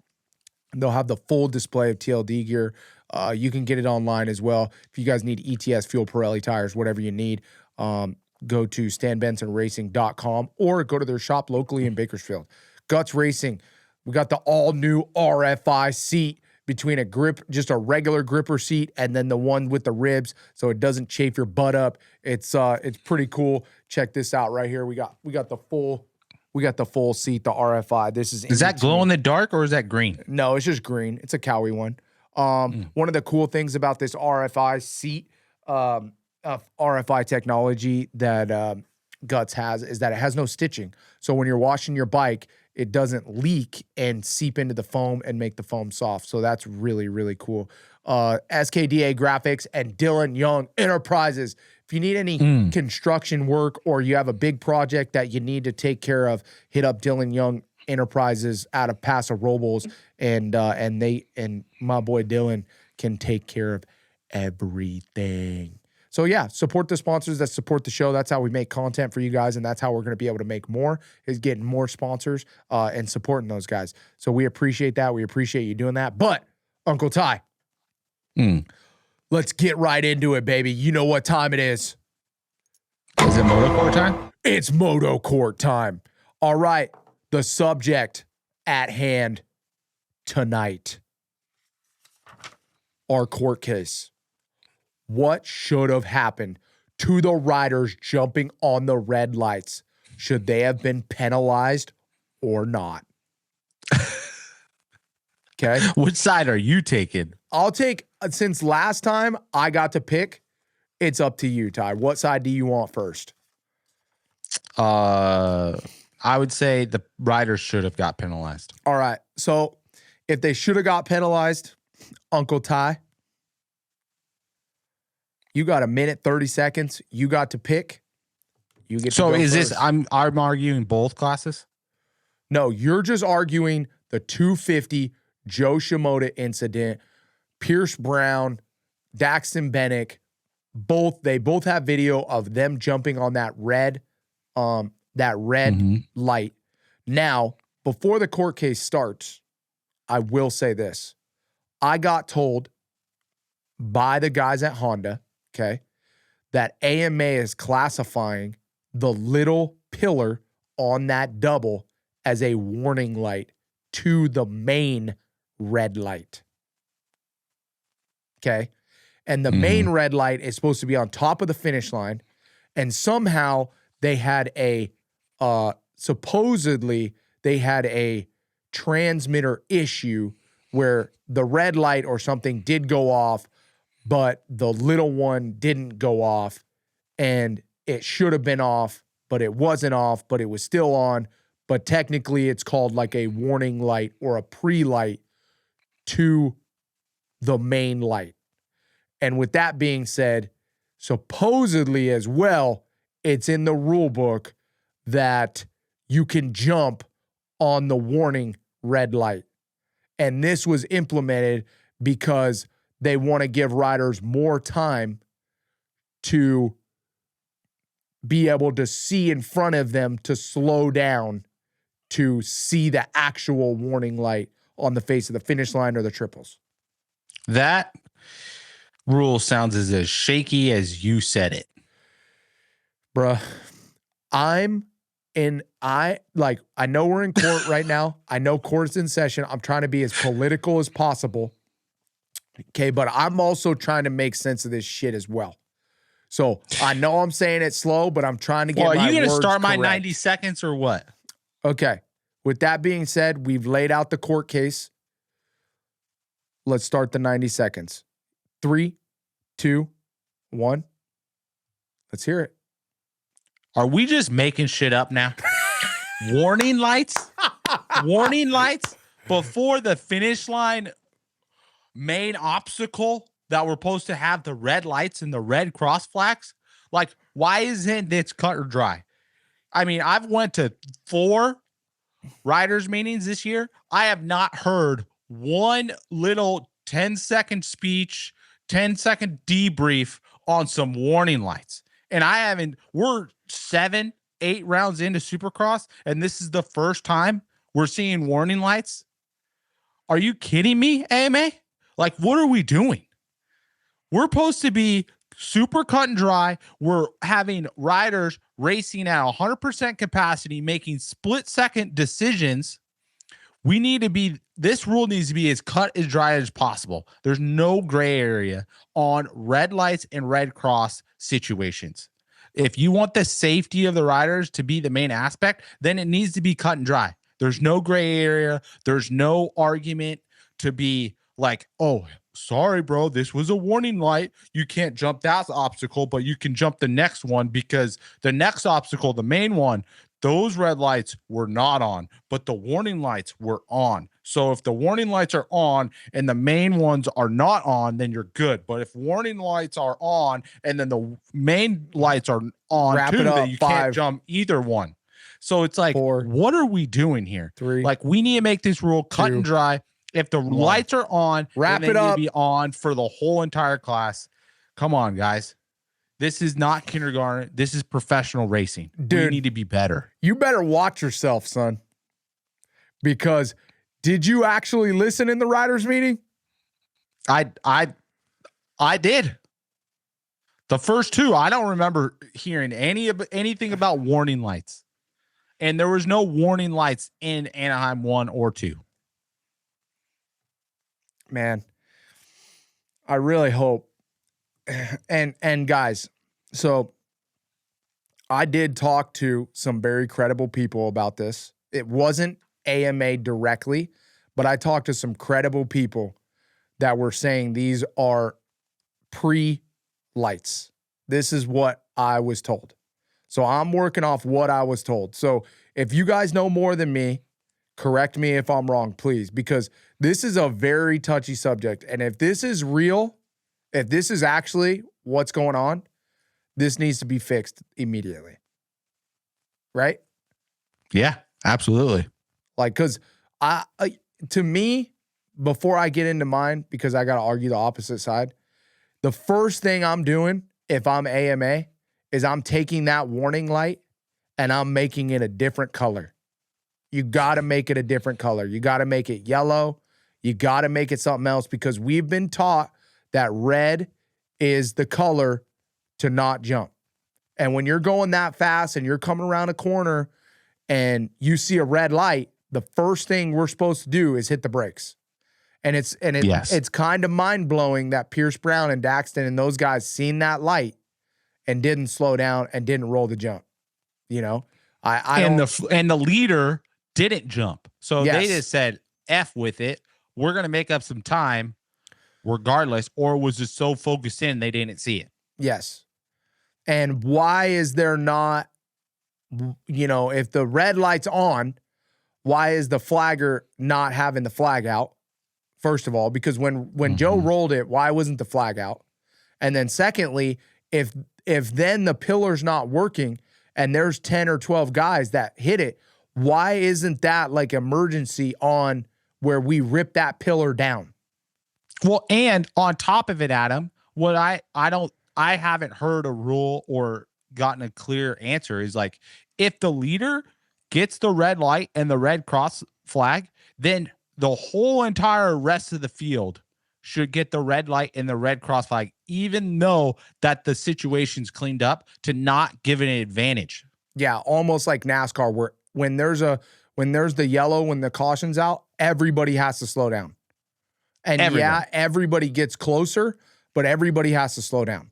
They'll have the full display of TLD gear. You can get it online as well. If you guys need ETS, fuel, Pirelli tires, whatever you need, go to stanbensonracing.com or go to their shop locally in Bakersfield. Guts Racing, we got the all-new RFI seat between a grip, just a regular gripper seat, and then the one with the ribs, so it doesn't chafe your butt up. It's pretty cool. Check this out right here. We got the full seat, the RFI. This is that glow in the dark or is that green? No, it's just green. It's a Cowie one. One of the cool things about this RFI seat, RFI technology that Guts has is that it has no stitching. So when you're washing your bike, it doesn't leak and seep into the foam and make the foam soft. So that's really, really cool. SKDA Graphics and Dylan Young Enterprises. If you need any construction work or you have a big project that you need to take care of, hit up Dylan Young Enterprises out of Paso Robles, and my boy Dylan can take care of everything. So yeah, support the sponsors that support the show. That's how we make content for you guys, and that's how we're going to be able to make more, is getting more sponsors and supporting those guys. So we appreciate that. We appreciate you doing that. But Uncle Ty, let's get right into it, baby. You know what time it is. Is it Moto Court time? It's Moto Court time. All right, the subject at hand tonight, our court case. What should have happened to the riders jumping on the red lights? Should they have been penalized or not? Okay. Which side are you taking? I'll take, since last time I got to pick, it's up to you, Ty. What side do you want first? I would say the riders should have got penalized. All right. So if they should have got penalized, Uncle Ty, you got a minute, 30 seconds. You got to pick. You get. So to go is first. this? I'm arguing both classes. No, you're just arguing the 250 Joe Shimoda incident. Pierce Brown, Daxton Bennick, they both have video of them jumping on that red light. Now, before the court case starts, I will say this: I got told by the guys at Honda, okay, that AMA is classifying the little pillar on that double as a warning light to the main red light. Okay. And the main red light is supposed to be on top of the finish line. And somehow they had supposedly they had a transmitter issue where the red light or something did go off, but the little one didn't go off, and it should have been off, but it wasn't off, but it was still on. But technically it's called like a warning light or a pre-light to the main light. And with that being said, supposedly as well, it's in the rule book that you can jump on the warning red light. And this was implemented because they want to give riders more time to be able to see in front of them, to slow down, to see the actual warning light on the face of the finish line or the triples. That rule sounds as shaky as you said it. Bruh, I'm And I know we're in court right now. I know court's in session. I'm trying to be as political as possible. Okay, but I'm also trying to make sense of this shit as well. So I know I'm saying it slow, but I'm trying to get my words correct. Are you going to start my 90 seconds or what? Okay. With that being said, we've laid out the court case. Let's start the 90 seconds. 3, 2, 1. Let's hear it. Are we just making shit up now? Warning lights? Warning lights before the finish line main obstacle that we're supposed to have the red lights and the red cross flags? Like, why isn't this cut or dry? I mean, I've went to 4 riders meetings this year. I have not heard one little 10-second speech, 10-second debrief on some warning lights. And we're 7, 8 rounds into Supercross, and this is the first time we're seeing warning lights. Are you kidding me, AMA? Like, what are we doing? We're supposed to be super cut and dry. We're having riders racing at 100% capacity, making split-second decisions. This rule needs to be as cut as dry as possible. There's no gray area on red lights and red cross situations. If you want the safety of the riders to be the main aspect, then it needs to be cut and dry. There's no gray area. There's no argument to be like, oh, sorry, bro, this was a warning light. You can't jump that obstacle, but you can jump the next one because the next obstacle, the main one, those red lights were not on, but the warning lights were on. So if the warning lights are on and the main ones are not on, then you're good. But if warning lights are on and then the main lights are on then you can't jump either one. So it's like, 4, what are we doing here? 3, like, we need to make this rule cut 2, and dry. If the 1. lights are on, wrap then it they need up. to be on for the whole entire class. Come on, guys. This is not kindergarten. This is professional racing. Dude, we need to be better. You better watch yourself, son. Because did you actually listen in the riders meeting? I did. The first 2, I don't remember hearing anything about warning lights. And there was no warning lights in Anaheim 1 or 2. Man, I really hope. And guys, so I did talk to some very credible people about this. It wasn't AMA directly, but I talked to some credible people that were saying these are pre-lights. This is what I was told. So I'm working off what I was told. So if you guys know more than me, correct me if I'm wrong, please, because this is a very touchy subject. And if this is real, if this is actually what's going on, this needs to be fixed immediately. Right? Yeah, absolutely. Like, because to me, before I get into mine, because I got to argue the opposite side, the first thing I'm doing if I'm AMA is I'm taking that warning light and I'm making it a different color. You got to make it a different color. You got to make it yellow. You got to make it something else because we've been taught that red is the color to not jump. And when you're going that fast and you're coming around a corner and you see a red light, the first thing we're supposed to do is hit the brakes. And it's kind of mind-blowing that Pierce Brown and Daxton and those guys seen that light and didn't slow down and didn't roll the jump. You know? And the leader didn't jump. So they just said, F with it. We're going to make up some time regardless, or was just so focused in they didn't see it. Yes. And why is there not, if the red light's on, why is the flagger not having the flag out? First of all, because when Joe rolled it, why wasn't the flag out? And then secondly, if then the pillar's not working and there's 10 or 12 guys that hit it, why isn't that like emergency on where we rip that pillar down? Well, and on top of it, Adam, what I haven't heard a rule or gotten a clear answer is like, if the leader gets the red light and the red cross flag, then the whole entire rest of the field should get the red light and the red cross flag, even though that the situation's cleaned up, to not give it an advantage. Yeah, almost like NASCAR, where when there's the yellow, when the caution's out, everybody has to slow down. And yeah, everybody gets closer, but everybody has to slow down.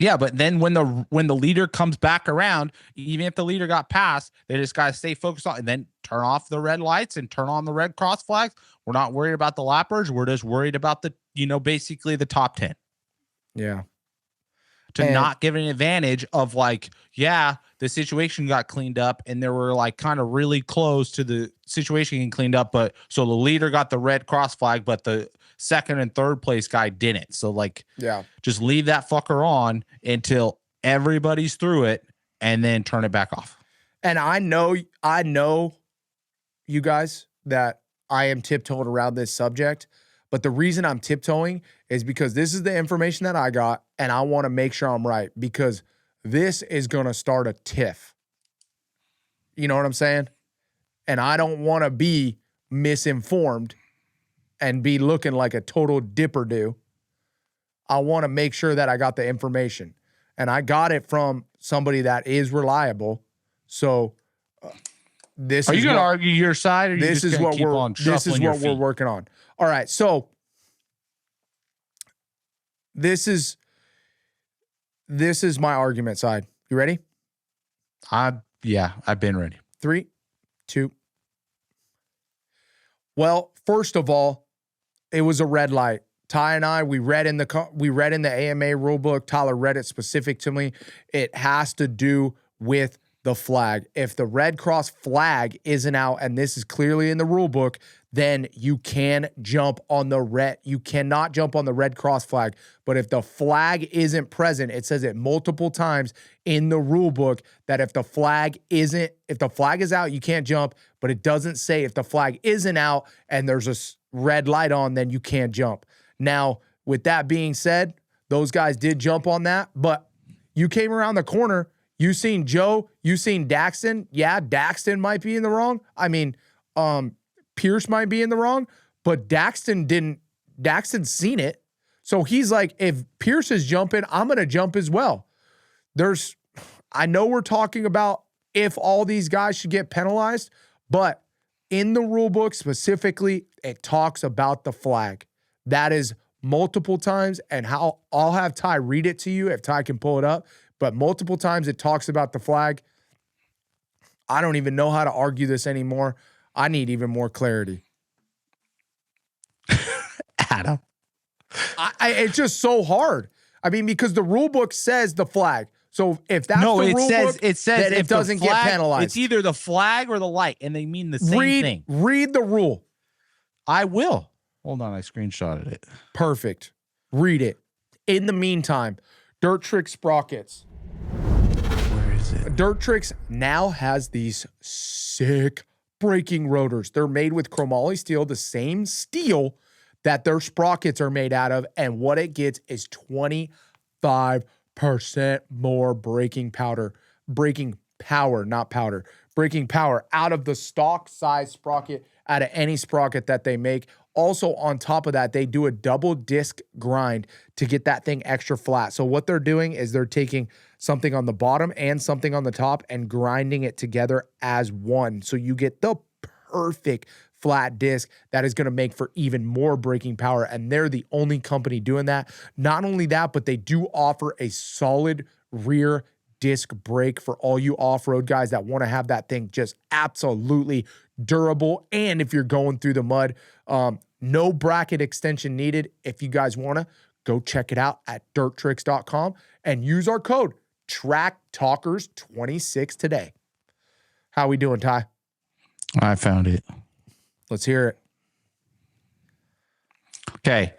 Yeah, but then when the leader comes back around, even if the leader got passed, they just got to stay focused on and then turn off the red lights and turn on the red cross flags. We're not worried about the lappers. We're just worried about the, basically the top 10. Yeah. To not give an advantage of like, yeah, the situation got cleaned up and there were like kind of really close to the situation getting cleaned up. But so the leader got the red cross flag, but the second and third place guy didn't. So like, yeah, just leave that fucker on until everybody's through it and then turn it back off. And I know you guys that I am tiptoeing around this subject, but the reason I'm tiptoeing is because this is the information that I got, and I want to make sure I'm right because this is going to start a tiff. You know what I'm saying? And I don't want to be misinformed and be looking like a total dipper do. I want to make sure that I got the information, and I got it from somebody that is reliable. So this are you going to argue your side, or this is what we're working on. All right, so this is my argument side. You ready? I've been ready. 3, 2. Well, first of all, it was a red light. Ty and I, we read in the AMA rule book. Tyler read it specific to me. It has to do with the flag. If the red cross flag isn't out, and this is clearly in the rule book, then you can jump on the red. You cannot jump on the red cross flag. But if the flag isn't present, it says it multiple times in the rule book that if the flag is out, you can't jump. But it doesn't say if the flag isn't out and there's a red light on, then you can't jump. Now, with that being said, those guys did jump on that, but you came around the corner. You seen Joe, you seen Daxton. Yeah, Daxton might be in the wrong. I mean, Pierce might be in the wrong, but Daxton's seen it. So he's like, if Pierce is jumping, I'm going to jump as well. I know we're talking about if all these guys should get penalized, but in the rule book specifically, it talks about the flag. That is multiple times, and how I'll have Ty read it to you if Ty can pull it up, but multiple times it talks about the flag. I don't even know how to argue this anymore. I need even more clarity. Adam. It's just so hard. I mean, because the rule book says the flag. So if that's the rule book, it says it doesn't get penalized. It's either the flag or the light, and they mean the same thing. Read the rule. I will. Hold on, I screenshotted it. Perfect. Read it. In the meantime, Dirt Trick sprockets. Where is it? Dirt Tricks now has these sick braking rotors. They're made with chromoly steel, the same steel that their sprockets are made out of, and what it gets is 25% more braking power, braking power out of the stock size sprocket, out of any sprocket that they make. Also, on top of that, they do a double disc grind to get that thing extra flat. So what they're doing is they're taking something on the bottom and something on the top and grinding it together as one. So you get the perfect flat disc that is going to make for even more braking power. And they're the only company doing that. Not only that, but they do offer a solid rear disc brake for all you off-road guys that want to have that thing just absolutely durable. And if you're going through the mud, no bracket extension needed. If you guys want to, go check it out at dirttricks.com and use our code TRACKTALKERS26 today. How we doing, Ty? I found it. Let's hear it. Okay.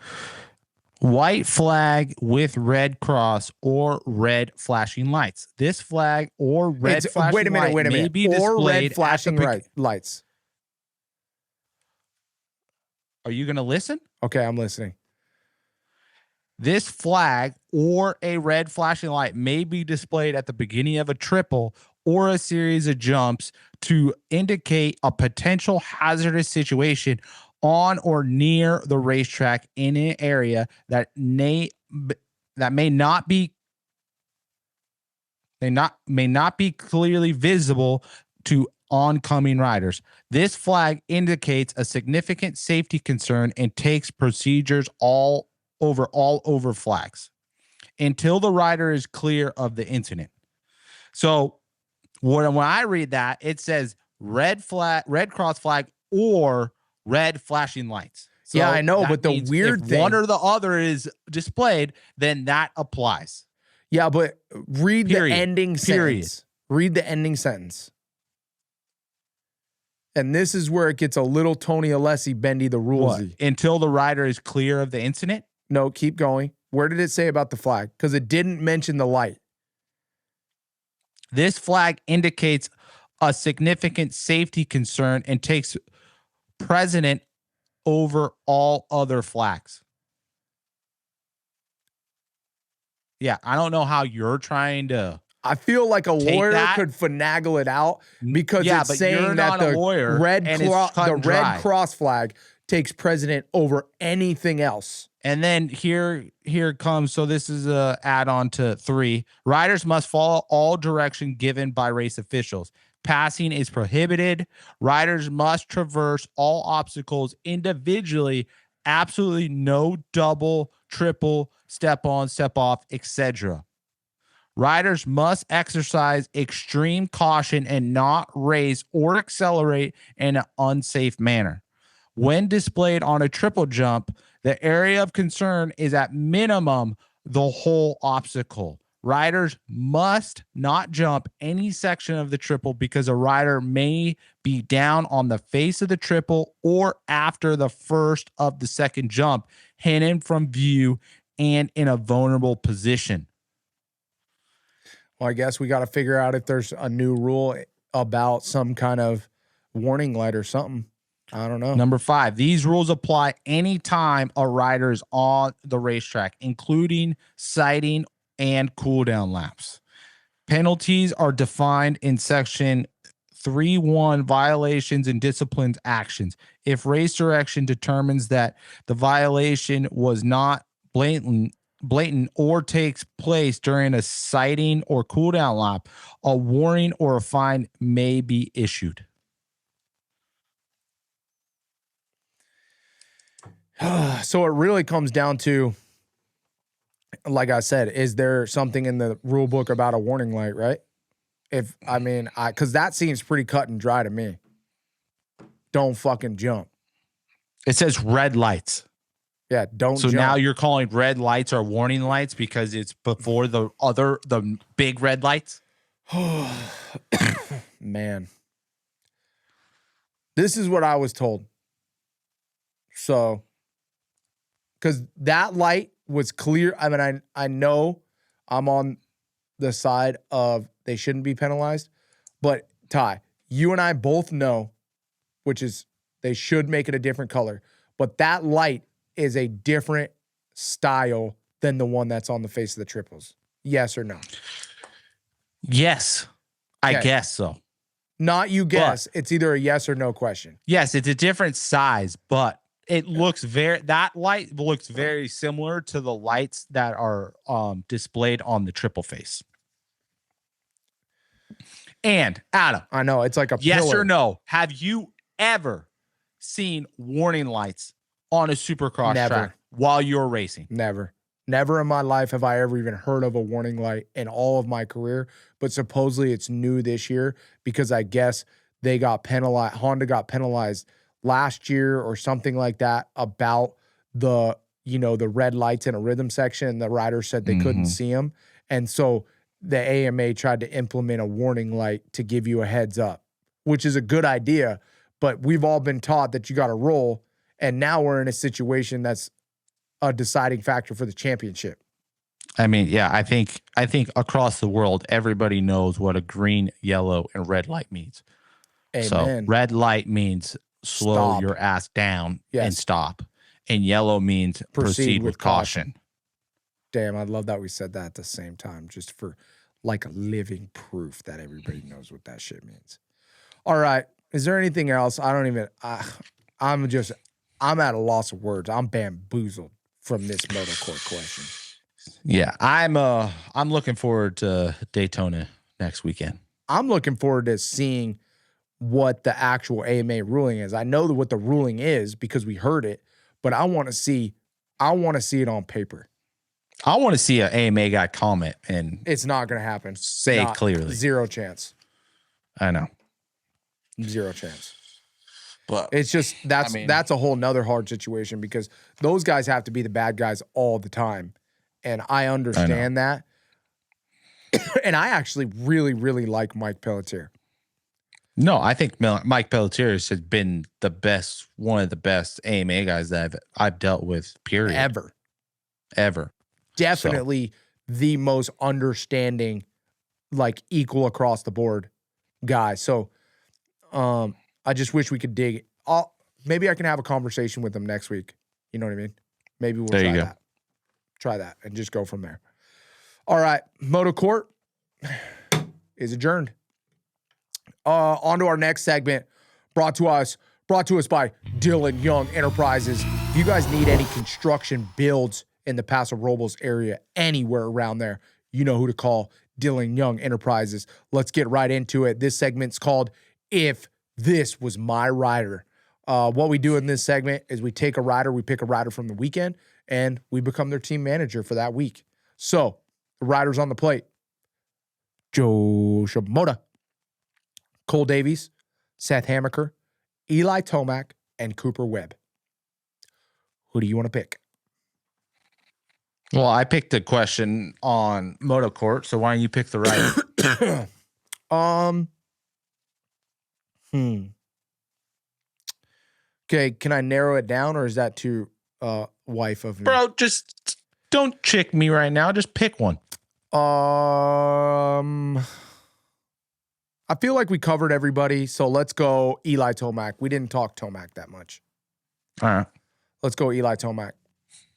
White flag with red cross or red flashing lights. This flag or red flashing light may be displayed red flashing lights. Are you going to listen? Okay, I'm listening. This flag or a red flashing light may be displayed at the beginning of a triple or a series of jumps to indicate a potential hazardous situation on or near the racetrack in an area that may not be may not be clearly visible to oncoming riders. This flag indicates a significant safety concern and takes procedures all over flags until the rider is clear of the incident. So when I read that, it says red cross flag or red flashing lights. So yeah, I know, but the weird if thing, one or the other is displayed, then that applies. Yeah, but read the ending sentence. Read the ending sentence. And this is where it gets a little Tony Alessi bendy the rulesy. Until the rider is clear of the incident? No, keep going. Where did it say about the flag? Because it didn't mention the light. This flag indicates a significant safety concern and takes precedent over all other flags. Yeah, I don't know how you're trying to. I feel like a lawyer could finagle it out because it's saying that the red cross flag takes precedent over anything else. And then here comes, so this is a add-on to 3. Riders must follow all direction given by race officials. Passing is prohibited. Riders must traverse all obstacles individually. Absolutely no double, triple, step on, step off, etc. Riders must exercise extreme caution and not race or accelerate in an unsafe manner. When displayed on a triple jump, the area of concern is at minimum the whole obstacle. Riders must not jump any section of the triple because a rider may be down on the face of the triple or after the first of the second jump, hidden from view and in a vulnerable position. Well, I guess we got to figure out if there's a new rule about some kind of warning light or something. I don't know. Number 5, these rules apply anytime a rider is on the racetrack, including sighting and cooldown laps. Penalties are defined in section 3.1, violations and disciplined actions. If race direction determines that the violation was not blatant or takes place during a sighting or cooldown lap, a warning or a fine may be issued. So it really comes down to, like I said, is there something in the rule book about a warning light, right? Because that seems pretty cut and dry to me. Don't fucking jump. It says red lights. Yeah, don't jump. So now you're calling red lights or warning lights because it's before the big red lights? Man. This is what I was told. So, because that light was clear. I mean, I know I'm on the side of they shouldn't be penalized, but Ty, you and I both know, which is they should make it a different color, but that light is a different style than the one that's on the face of the triples. Yes or no? Yes, I guess so. Not you guess. It's either a yes or no question. Yes, it's a different size, but it looks that light looks very similar to the lights that are displayed on the triple face. And Adam, I know it's like a yes pillar. or no? Have you ever seen warning lights on a Supercross track while you're racing? Never. Never in my life have I ever even heard of a warning light in all of my career, but supposedly it's new this year because I guess they got penalized. Honda got penalized last year or something like that about the red lights in a rhythm section. And the rider said they couldn't see them. And so the AMA tried to implement a warning light to give you a heads up, which is a good idea, but we've all been taught that you got to roll. And now we're in a situation that's a deciding factor for the championship. I mean, yeah, I think across the world, everybody knows what a green, yellow, and red light means. Amen. So red light means slow your ass down and stop. And yellow means proceed with caution. Damn, I love that we said that at the same time, just for like living proof that everybody knows what that shit means. All right. Is there anything else? I'm at a loss of words. I'm bamboozled from this motor court question. Yeah, I'm looking forward to Daytona next weekend. I'm looking forward to seeing what the actual AMA ruling is. I know what the ruling is because we heard it, but I want to see it on paper. I want to see an AMA guy comment and It's not going to happen. say clearly. Zero chance. I know. Zero chance. But it's just that's a whole nother hard situation because those guys have to be the bad guys all the time. And I understand that. And I actually really, really like Mike Pelletier. No, I think Mike Pelletier has been one of the best AMA guys that I've dealt with, period. Ever. Definitely the most understanding, like equal across the board guy. So I just wish we could dig. Maybe I can have a conversation with him next week. You know what I mean? Maybe we'll try that. Try that and just go from there. All right. Moto Court is adjourned. On to our next segment, brought to us by Dylan Young Enterprises. If you guys need any construction builds in the Paso Robles area, anywhere around there, you know who to call, Dylan Young Enterprises. Let's get right into it. This segment's called If This Was My Rider. What we do in this segment is we pick a rider from the weekend, and we become their team manager for that week. So, the riders on the plate: Joe Shimoda, Cole Davies, Seth Hammaker, Eli Tomac, and Cooper Webb. Who do you want to pick? Well, I picked a question on Moto Court, so why don't you pick the rider? Okay, can I narrow it down, or is that too wife of me? Bro, just don't chick me right now. Just pick one. I feel like we covered everybody, so let's go Eli Tomac. We didn't talk Tomac that much. All right. Let's go Eli Tomac.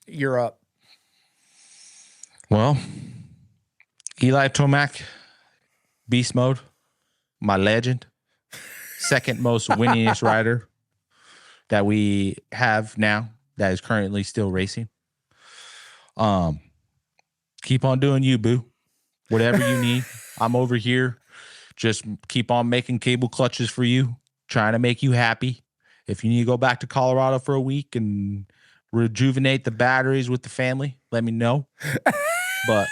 You're up. Well, Eli Tomac, beast mode, my legend, second most winningest rider that we have now that is currently still racing. Keep on doing you, boo. Whatever you need, I'm over here. Just keep on making cable clutches for you, trying to make you happy. If you need to go back to Colorado for a week and rejuvenate the batteries with the family, let me know. But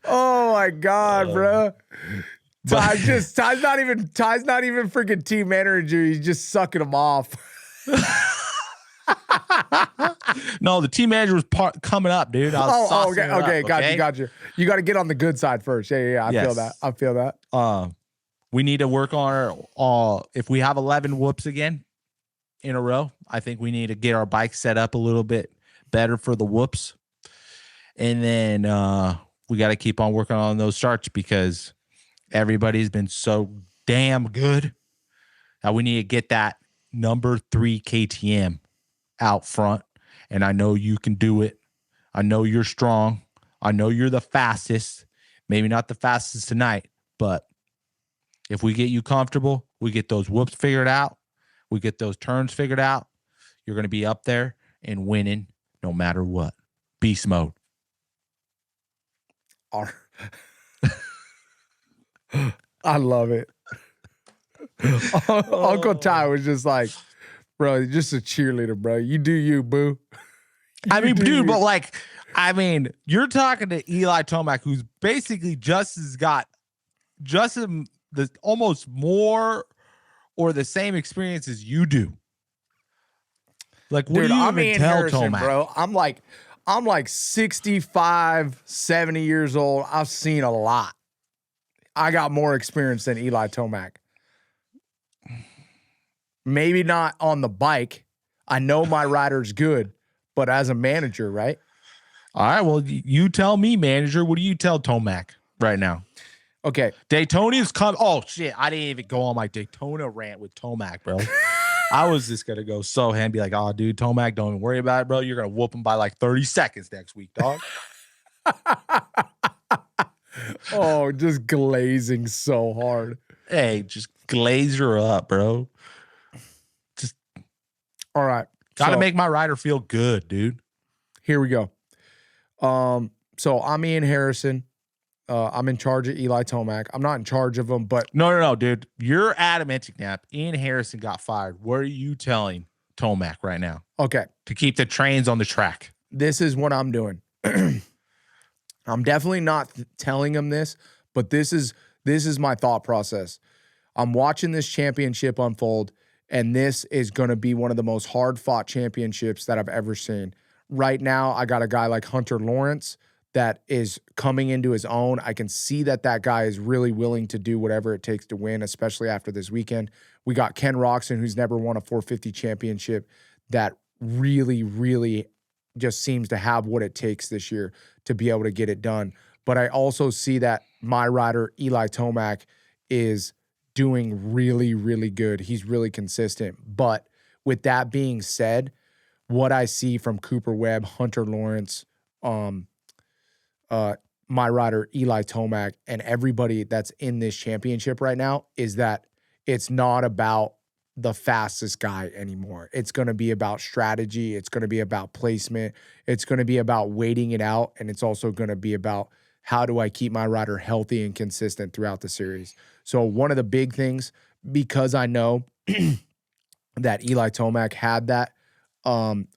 oh my God, bro. Ty's not even freaking team manager. He's just sucking them off. No, the team manager was coming up, dude. Okay, got you. You got to get on the good side first. Yeah. I feel that. We need to work on our. If we have 11 whoops again in a row, I think we need to get our bike set up a little bit better for the whoops, and then we got to keep on working on those starts because everybody's been so damn good. Now we need to get that number 3 KTM out front. And I know you can do it. I know you're strong. I know you're the fastest. Maybe not the fastest tonight, but if we get you comfortable, we get those whoops figured out, we get those turns figured out, you're going to be up there and winning no matter what. Beast mode. I love it. Uncle Ty was just like, bro, you're just a cheerleader, bro. You do you, boo. I mean, dude, but like, you're talking to Eli Tomac, who's basically almost more or the same experience as you do. Like, what dude, do you I'm even in tell Harrison, Tomac? bro. I'm like 65, 70 years old. I've seen a lot. I got more experience than Eli Tomac. Maybe not on the bike. I know my rider's good, but as a manager, right? All right, well, you tell me, manager. What do you tell Tomac right now? Okay. Daytona's come. Oh, shit. I didn't even go on my Daytona rant with Tomac, bro. I was just going to go so ahead and be like, oh, dude, Tomac, don't even worry about it, bro. You're going to whoop him by like 30 seconds next week, dog. Oh, just glazing so hard. Hey, just glaze her up, bro. All right. Got to So- make my rider feel good, dude. Here we go. So I'm Ian Harrison. I'm in charge of Eli Tomac. I'm not in charge of him, but No, dude. You're adamant now. Ian Harrison got fired. What are you telling Tomac right now okay, to keep the trains on the track? this is what I'm doing. I'm definitely not telling him this, but this is my thought process. I'm watching this championship unfold, and this is going to be one of the most hard-fought championships that I've ever seen. Right now, I got a guy like Hunter Lawrence that is coming into his own. I can see that guy is really willing to do whatever it takes to win, especially after this weekend. We got Ken Roxon, who's never won a 450 championship, that really, really just seems to have what it takes this year to be able to get it done. But I also see that my rider, Eli Tomac, is doing really, really good. He's really consistent. But with that being said, what I see from Cooper Webb, Hunter Lawrence, my rider Eli Tomac, and everybody that's in this championship right now is that it's not about the fastest guy anymore. It's going to be about strategy. It's going to be about placement. It's going to be about waiting it out. And it's also going to be about how do I keep my rider healthy and consistent throughout the series. So one of the big things, because I know that Eli Tomac had that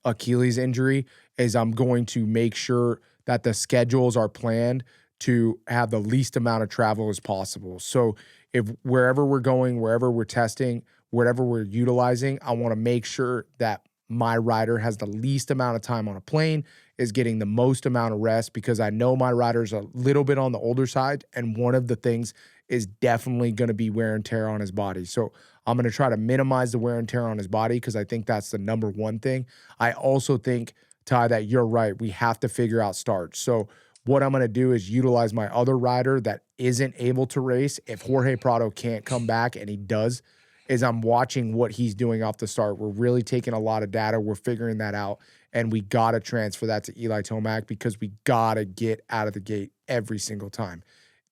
Achilles injury, is I'm going to make sure that the schedules are planned to have the least amount of travel as possible. So if wherever we're going, wherever we're testing, whatever we're utilizing, I want to make sure that my rider has the least amount of time on a plane, is getting the most amount of rest, because I know my rider's a little bit on the older side, and one of the things is definitely going to be wear and tear on his body. So I'm going to try to minimize the wear and tear on his body, because I think that's the number one thing. I also think, Ty, that you're right. We have to figure out starts. So what I'm going to do is utilize my other rider that isn't able to race. If Jorge Prado can't come back, and he does, is I'm watching what he's doing off the start. We're really taking a lot of data. We're figuring that out, and we got to transfer that to Eli Tomac, because we got to get out of the gate every single time.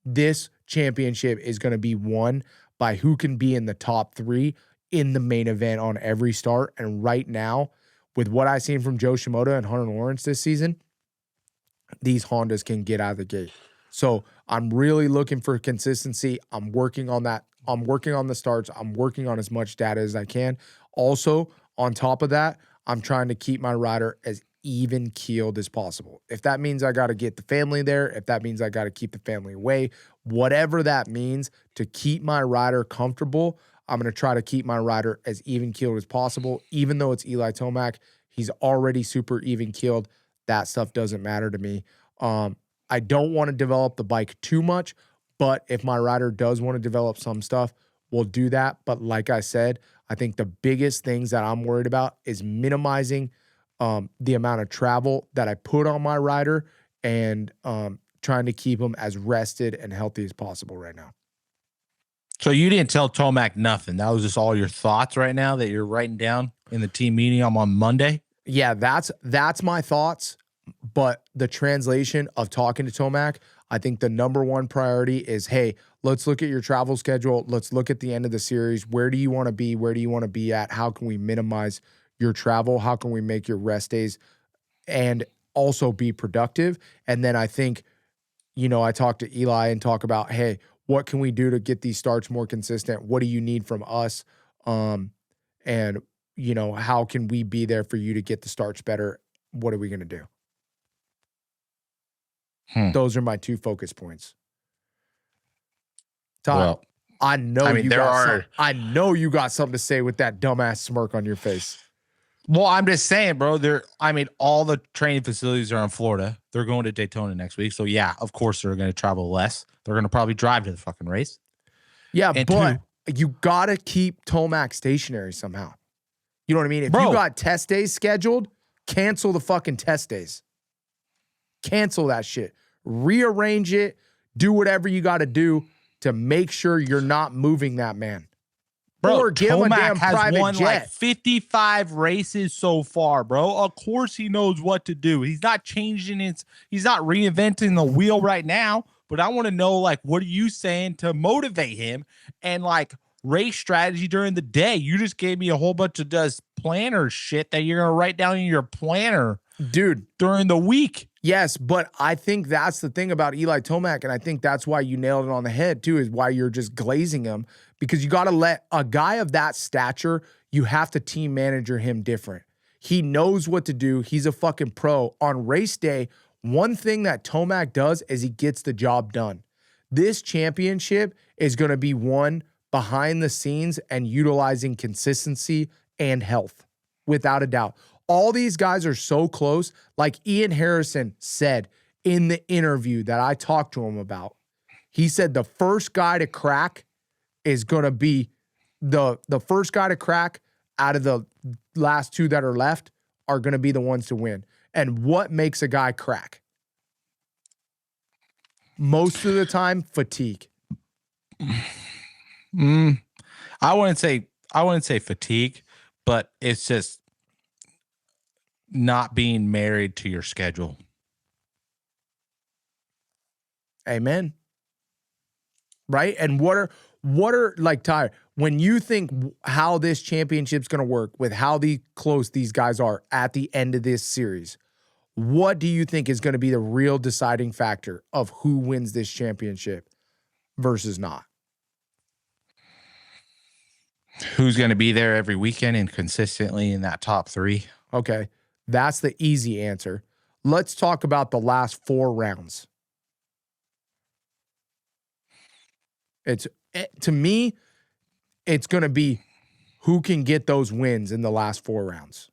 This championship is going to be won by who can be in the top 3 in the main event on every start. And right now, with what I've seen from Joe Shimoda and Hunter Lawrence this season, these Hondas can get out of the gate. So I'm really looking for consistency. I'm working on that. I'm working on the starts. I'm working on as much data as I can. Also, on top of that, I'm trying to keep my rider as even keeled as possible. If that means I got to get the family there, if that means I got to keep the family away, whatever that means to keep my rider comfortable, I'm going to try to keep my rider as even keeled as possible. Even though it's Eli Tomac, he's already super even keeled. That stuff doesn't matter to me. I don't want to develop the bike too much, but if my rider does want to develop some stuff, we'll do that. But like I said, I think the biggest things that I'm worried about is minimizing the amount of travel that I put on my rider, and trying to keep him as rested and healthy as possible right now. So you didn't tell Tomac nothing. That was just all your thoughts right now that you're writing down in the team meeting on Monday? Yeah, that's my thoughts. But the translation of talking to Tomac, I think the number one priority is, hey, let's look at your travel schedule. Let's look at the end of the series. Where do you want to be? Where do you want to be at? How can we minimize your travel? How can we make your rest days and also be productive? And then I think, I talk to Eli and talk about, hey, what can we do to get these starts more consistent? What do you need from us? And, how can we be there for you to get the starts better? What are we going to do? Those are my 2 focus points. Todd, Well, I know I know you got something to say with that dumbass smirk on your face. Well, I'm just saying, bro, all the training facilities are in Florida. They're going to Daytona next week. So yeah, of course they're going to travel less. They're going to probably drive to the fucking race. Yeah, And but you got to keep Tomac stationary somehow. You know what I mean? If Bro. you got test days scheduled, cancel the fucking test days. Cancel that shit. Rearrange it. Do whatever you got to do to make sure you're not moving that man. Bro, Or give him a Tomac damn has private won jet. like 55 races so far, bro. Of course he knows what to do. He's not he's not reinventing the wheel right now, but I want to know, like, what are you saying to motivate him and like race strategy during the day. You just gave me a whole bunch of planner shit that you're going to write down in your planner, dude, during the week. Yes, but I think that's the thing about Eli Tomac, and I think that's why you nailed it on the head too, is why you're just glazing him, because you got to let a guy of that stature, you have to team manager him different. He knows what to do. He's a fucking pro. On race day, one thing that Tomac does is he gets the job done. This championship is going to be won behind the scenes and utilizing consistency and health, without a doubt. All these guys are so close. Like Ian Harrison said in the interview that I talked to him about, he said the first guy to crack is going to be the first guy to crack out of the last two that are left are going to be the ones to win. And what makes a guy crack? Most of the time, fatigue. I wouldn't say fatigue, but it's just not being married to your schedule. Amen. Right? And what are like, Ty, when you think how this championship's going to work with how close these guys are at the end of this series, what do you think is going to be the real deciding factor of who wins this championship versus not? Who's going to be there every weekend and consistently in that top three? Okay. That's the easy answer. Let's talk about the last 4 rounds. To me, it's going to be who can get those wins in the last 4 rounds.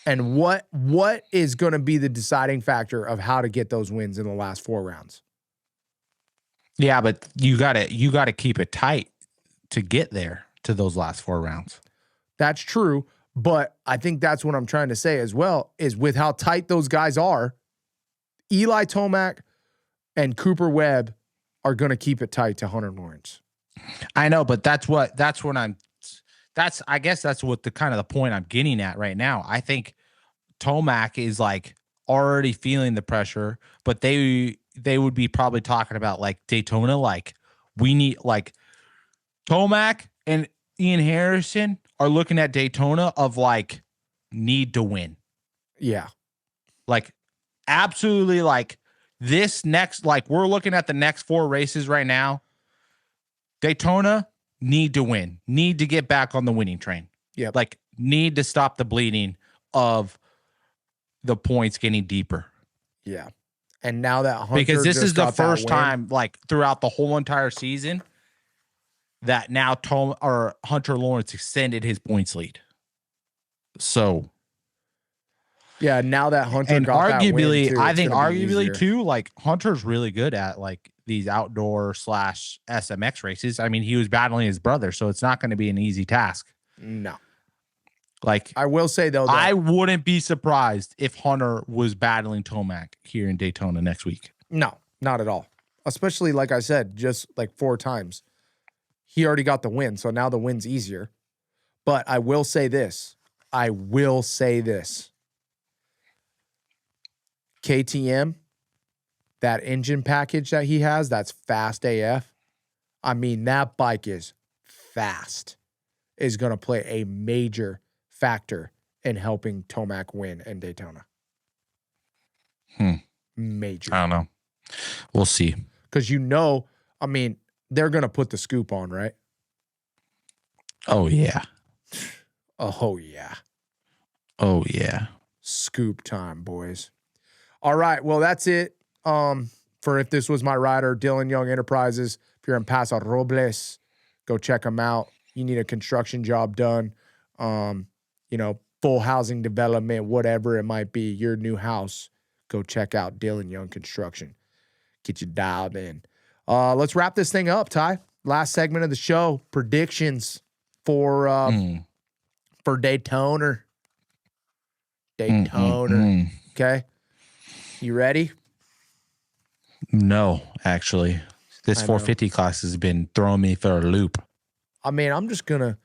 And what is going to be the deciding factor of how to get those wins in the last 4 rounds? Yeah, but you got to keep it tight to get there to those last 4 rounds. That's true. But I think that's what I'm trying to say as well, is with how tight those guys are, Eli Tomac and Cooper Webb are going to keep it tight to Hunter Lawrence. I know, but I guess that's what the kind of the point I'm getting at right now. I think Tomac is like already feeling the pressure, but they would be probably talking about like Daytona. Like we need like Tomac and Ian Harrison are looking at Daytona of like need to win. Yeah. Like absolutely like this next, like we're looking at the next 4 races right now. Daytona need to win, need to get back on the winning train. Yeah. Like need to stop the bleeding of the points getting deeper. Yeah. And now that Hunter, because this is the first time like throughout the whole entire season that now Hunter Lawrence extended his points lead. So yeah, now that Hunter and got arguably, that win too, I think arguably too, like Hunter's really good at like these outdoor / SMX races. I mean, he was battling his brother, so it's not going to be an easy task. No. Like I will say though, I wouldn't be surprised if Hunter was battling Tomac here in Daytona next week. No, not at all. Especially like I said, just like 4 times. He already got the win, so now the win's easier. But I will say this. KTM, that engine package that he has, that's fast AF. I mean, that bike is fast, is going to play a major factor in helping Tomac win in Daytona. Major. I don't know. We'll see. Because I mean, they're going to put the scoop on, right? Oh, yeah. Oh, yeah. Oh, yeah. Scoop time, boys. All right. Well, that's it for If This Was My Rider, Dylan Young Enterprises. If you're in Paso Robles, go check them out. You need a construction job done, full housing development, whatever it might be, your new house, go check out Dylan Young Construction. Get you dialed in. Let's wrap this thing up, Ty. Last segment of the show, predictions for Daytona. Okay. You ready? No, actually. This 450 class has been throwing me for a loop. I mean, I'm just going to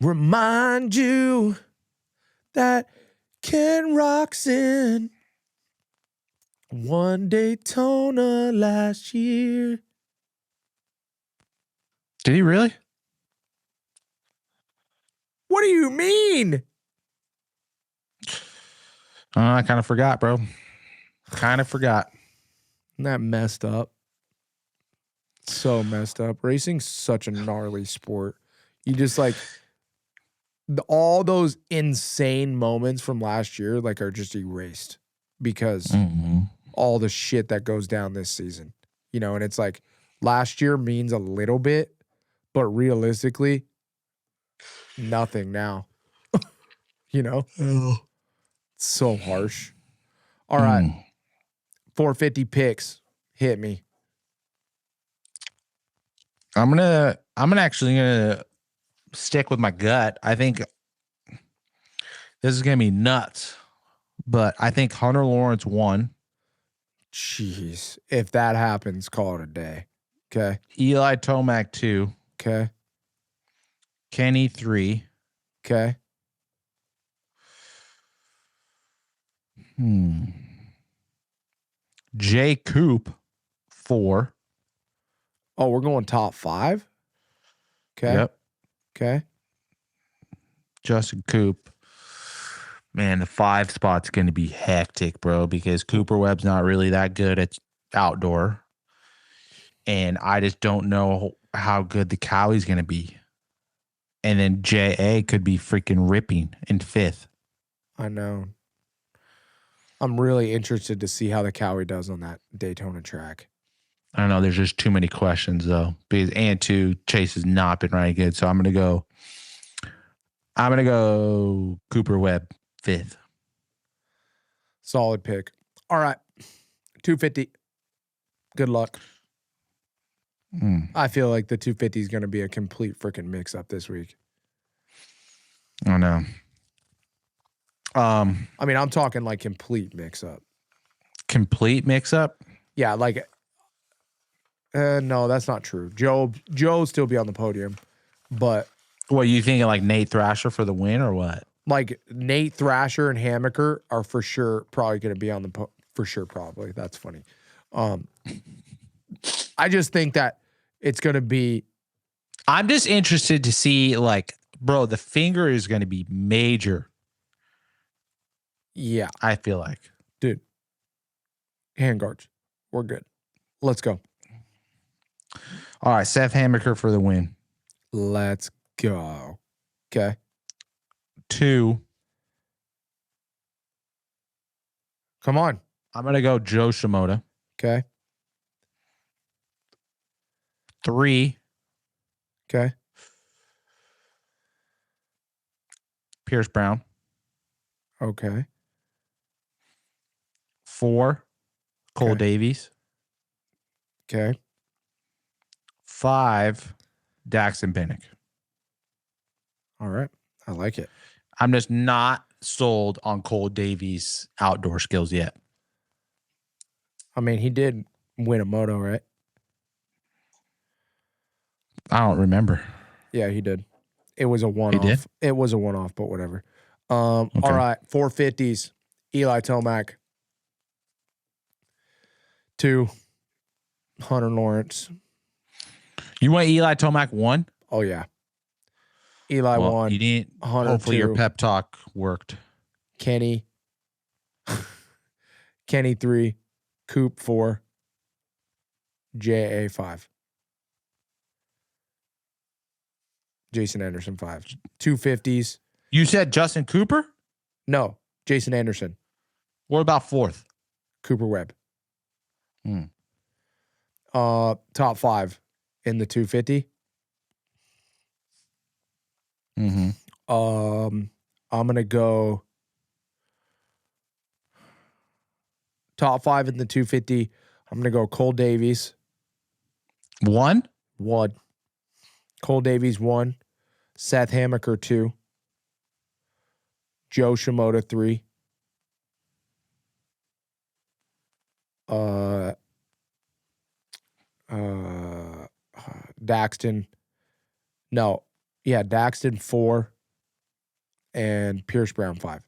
remind you that Ken Roxon won Daytona last year. Did he really? What do you mean? I kind of forgot, bro. Kind of forgot. Isn't that messed up? So messed up. Racing's such a gnarly sport. You just like all those insane moments from last year like are just erased because all the shit that goes down this season. You know, and it's like last year means a little bit, but realistically, nothing now. You know? Oh. So harsh. All right. 450 picks. Hit me. I'm actually gonna stick with my gut. I think this is gonna be nuts, but I think Hunter Lawrence won. Jeez. If that happens, call it a day. Okay. Eli Tomac 2. Okay. Kenny 3. Okay. Jay Coop 4. Oh, we're going top 5? Okay. Yep. Okay. Justin Coop. Man, the 5 spot's going to be hectic, bro, because Cooper Webb's not really that good at outdoor. And I just don't know how good the Cowie's going to be. And then JA could be freaking ripping in 5th. I know. I'm really interested to see how the Cowie does on that Daytona track. I don't know. There's just too many questions, though. Because, and two, Chase has not been right good. So I'm going to go Cooper Webb 5th. Solid pick. All right. 250. Good luck. I feel like the 250 is going to be a complete freaking mix up this week. I know. I mean, I'm talking like complete mix up. Complete mix up? Yeah, like no, that's not true. Joe still be on the podium, but what you thinking, like Nate Thrasher for the win or what? Like Nate Thrasher and Hammaker are for sure probably going to be on the for sure probably. That's funny. I just think that it's going to be. I'm just interested to see, like, bro, the finger is going to be major. Yeah, I feel like, dude. Handguards, we're good. Let's go. All right, Seth Hammaker for the win. Let's go. Okay. 2. Come on. I'm going to go Joe Shimoda. Okay. 3. Okay. Pierce Brown. Okay. 4. Cole Okay. Davies. Okay. 5. Daxton Pinnock. All right. I like it. I'm just not sold on Cole Davies' outdoor skills yet. I mean, he did win a moto, right? I don't remember. Yeah, he did. It was a one-off. He did? It was a one-off, but whatever. All right, 450s. Eli Tomac. 2. Hunter Lawrence. You want Eli Tomac 1? Oh yeah. Eli 1. You didn't. Hunter Hopefully 2. your pep talk worked. Kenny. Kenny 3. Coop 4. JA 5. Jason Anderson 5. 250s. You said Justin Cooper? No, Jason Anderson. What about 4th? Cooper Webb. Top 5 in the 250. I'm gonna go top 5 in the 250. I'm gonna go Cole Davies. 1? 1. Cole Davies 1. Seth Hammaker 2. Joe Shimoda 3. Daxton. No. Yeah, Daxton 4. And Pierce Brown 5.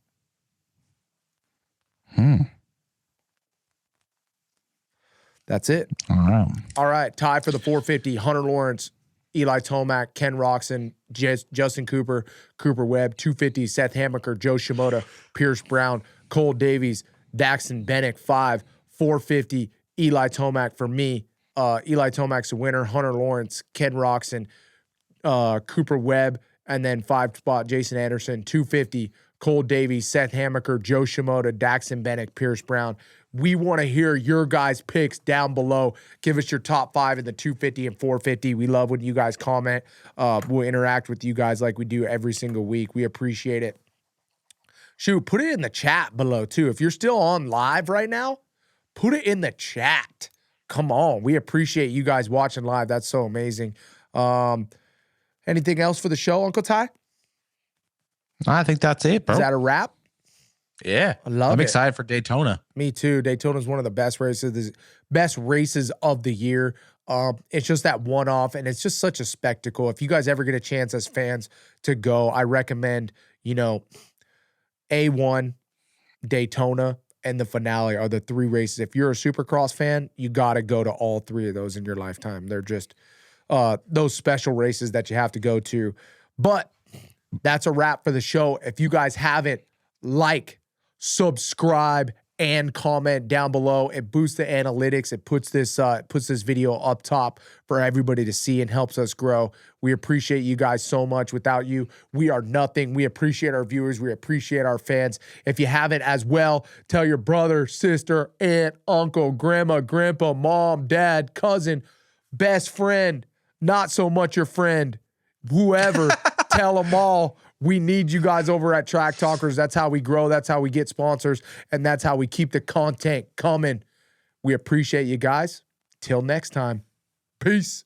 That's it. All right. All right. Tie for the 450. Hunter Lawrence. Eli Tomac, Ken Roxon, Justin Cooper, Cooper Webb, 250, Seth Hammaker, Joe Shimoda, Pierce Brown, Cole Davies, Daxton Bennick, 5, 450, Eli Tomac for me. Eli Tomac's the winner, Hunter Lawrence, Ken Roxon, Cooper Webb, and then 5 spot Jason Anderson, 250, Cole Davies, Seth Hammaker, Joe Shimoda, Daxton Bennick, Pierce Brown. We want to hear your guys' picks down below. Give us your top 5 in the 250 and 450. We love when you guys comment. We'll interact with you guys like we do every single week. We appreciate it. Shoot, put it in the chat below too. If you're still on live right now, put it in the chat. Come on. We appreciate you guys watching live. That's so amazing. Anything else for the show, Uncle Ty? I think that's it, bro. Is that a wrap? Yeah. I'm excited for Daytona. Me too. Daytona is one of the best races of the year. It's just that one-off, and it's just such a spectacle. If you guys ever get a chance as fans to go, I recommend, A1, Daytona, and the finale are the 3 races. If you're a Supercross fan, you got to go to all 3 of those in your lifetime. They're just those special races that you have to go to. But that's a wrap for the show. If you guys haven't, like, subscribe, and comment down below. It boosts the analytics. It puts this video up top for everybody to see and helps us grow. We appreciate you guys so much. Without you, we are nothing. We appreciate our viewers. We appreciate our fans. If you haven't as well, tell your brother, sister, aunt, uncle, grandma, grandpa, mom, dad, cousin, best friend, not so much your friend, whoever, tell them all. We need you guys over at Track Talkers. That's how we grow. That's how we get sponsors. And that's how we keep the content coming. We appreciate you guys. Till next time. Peace.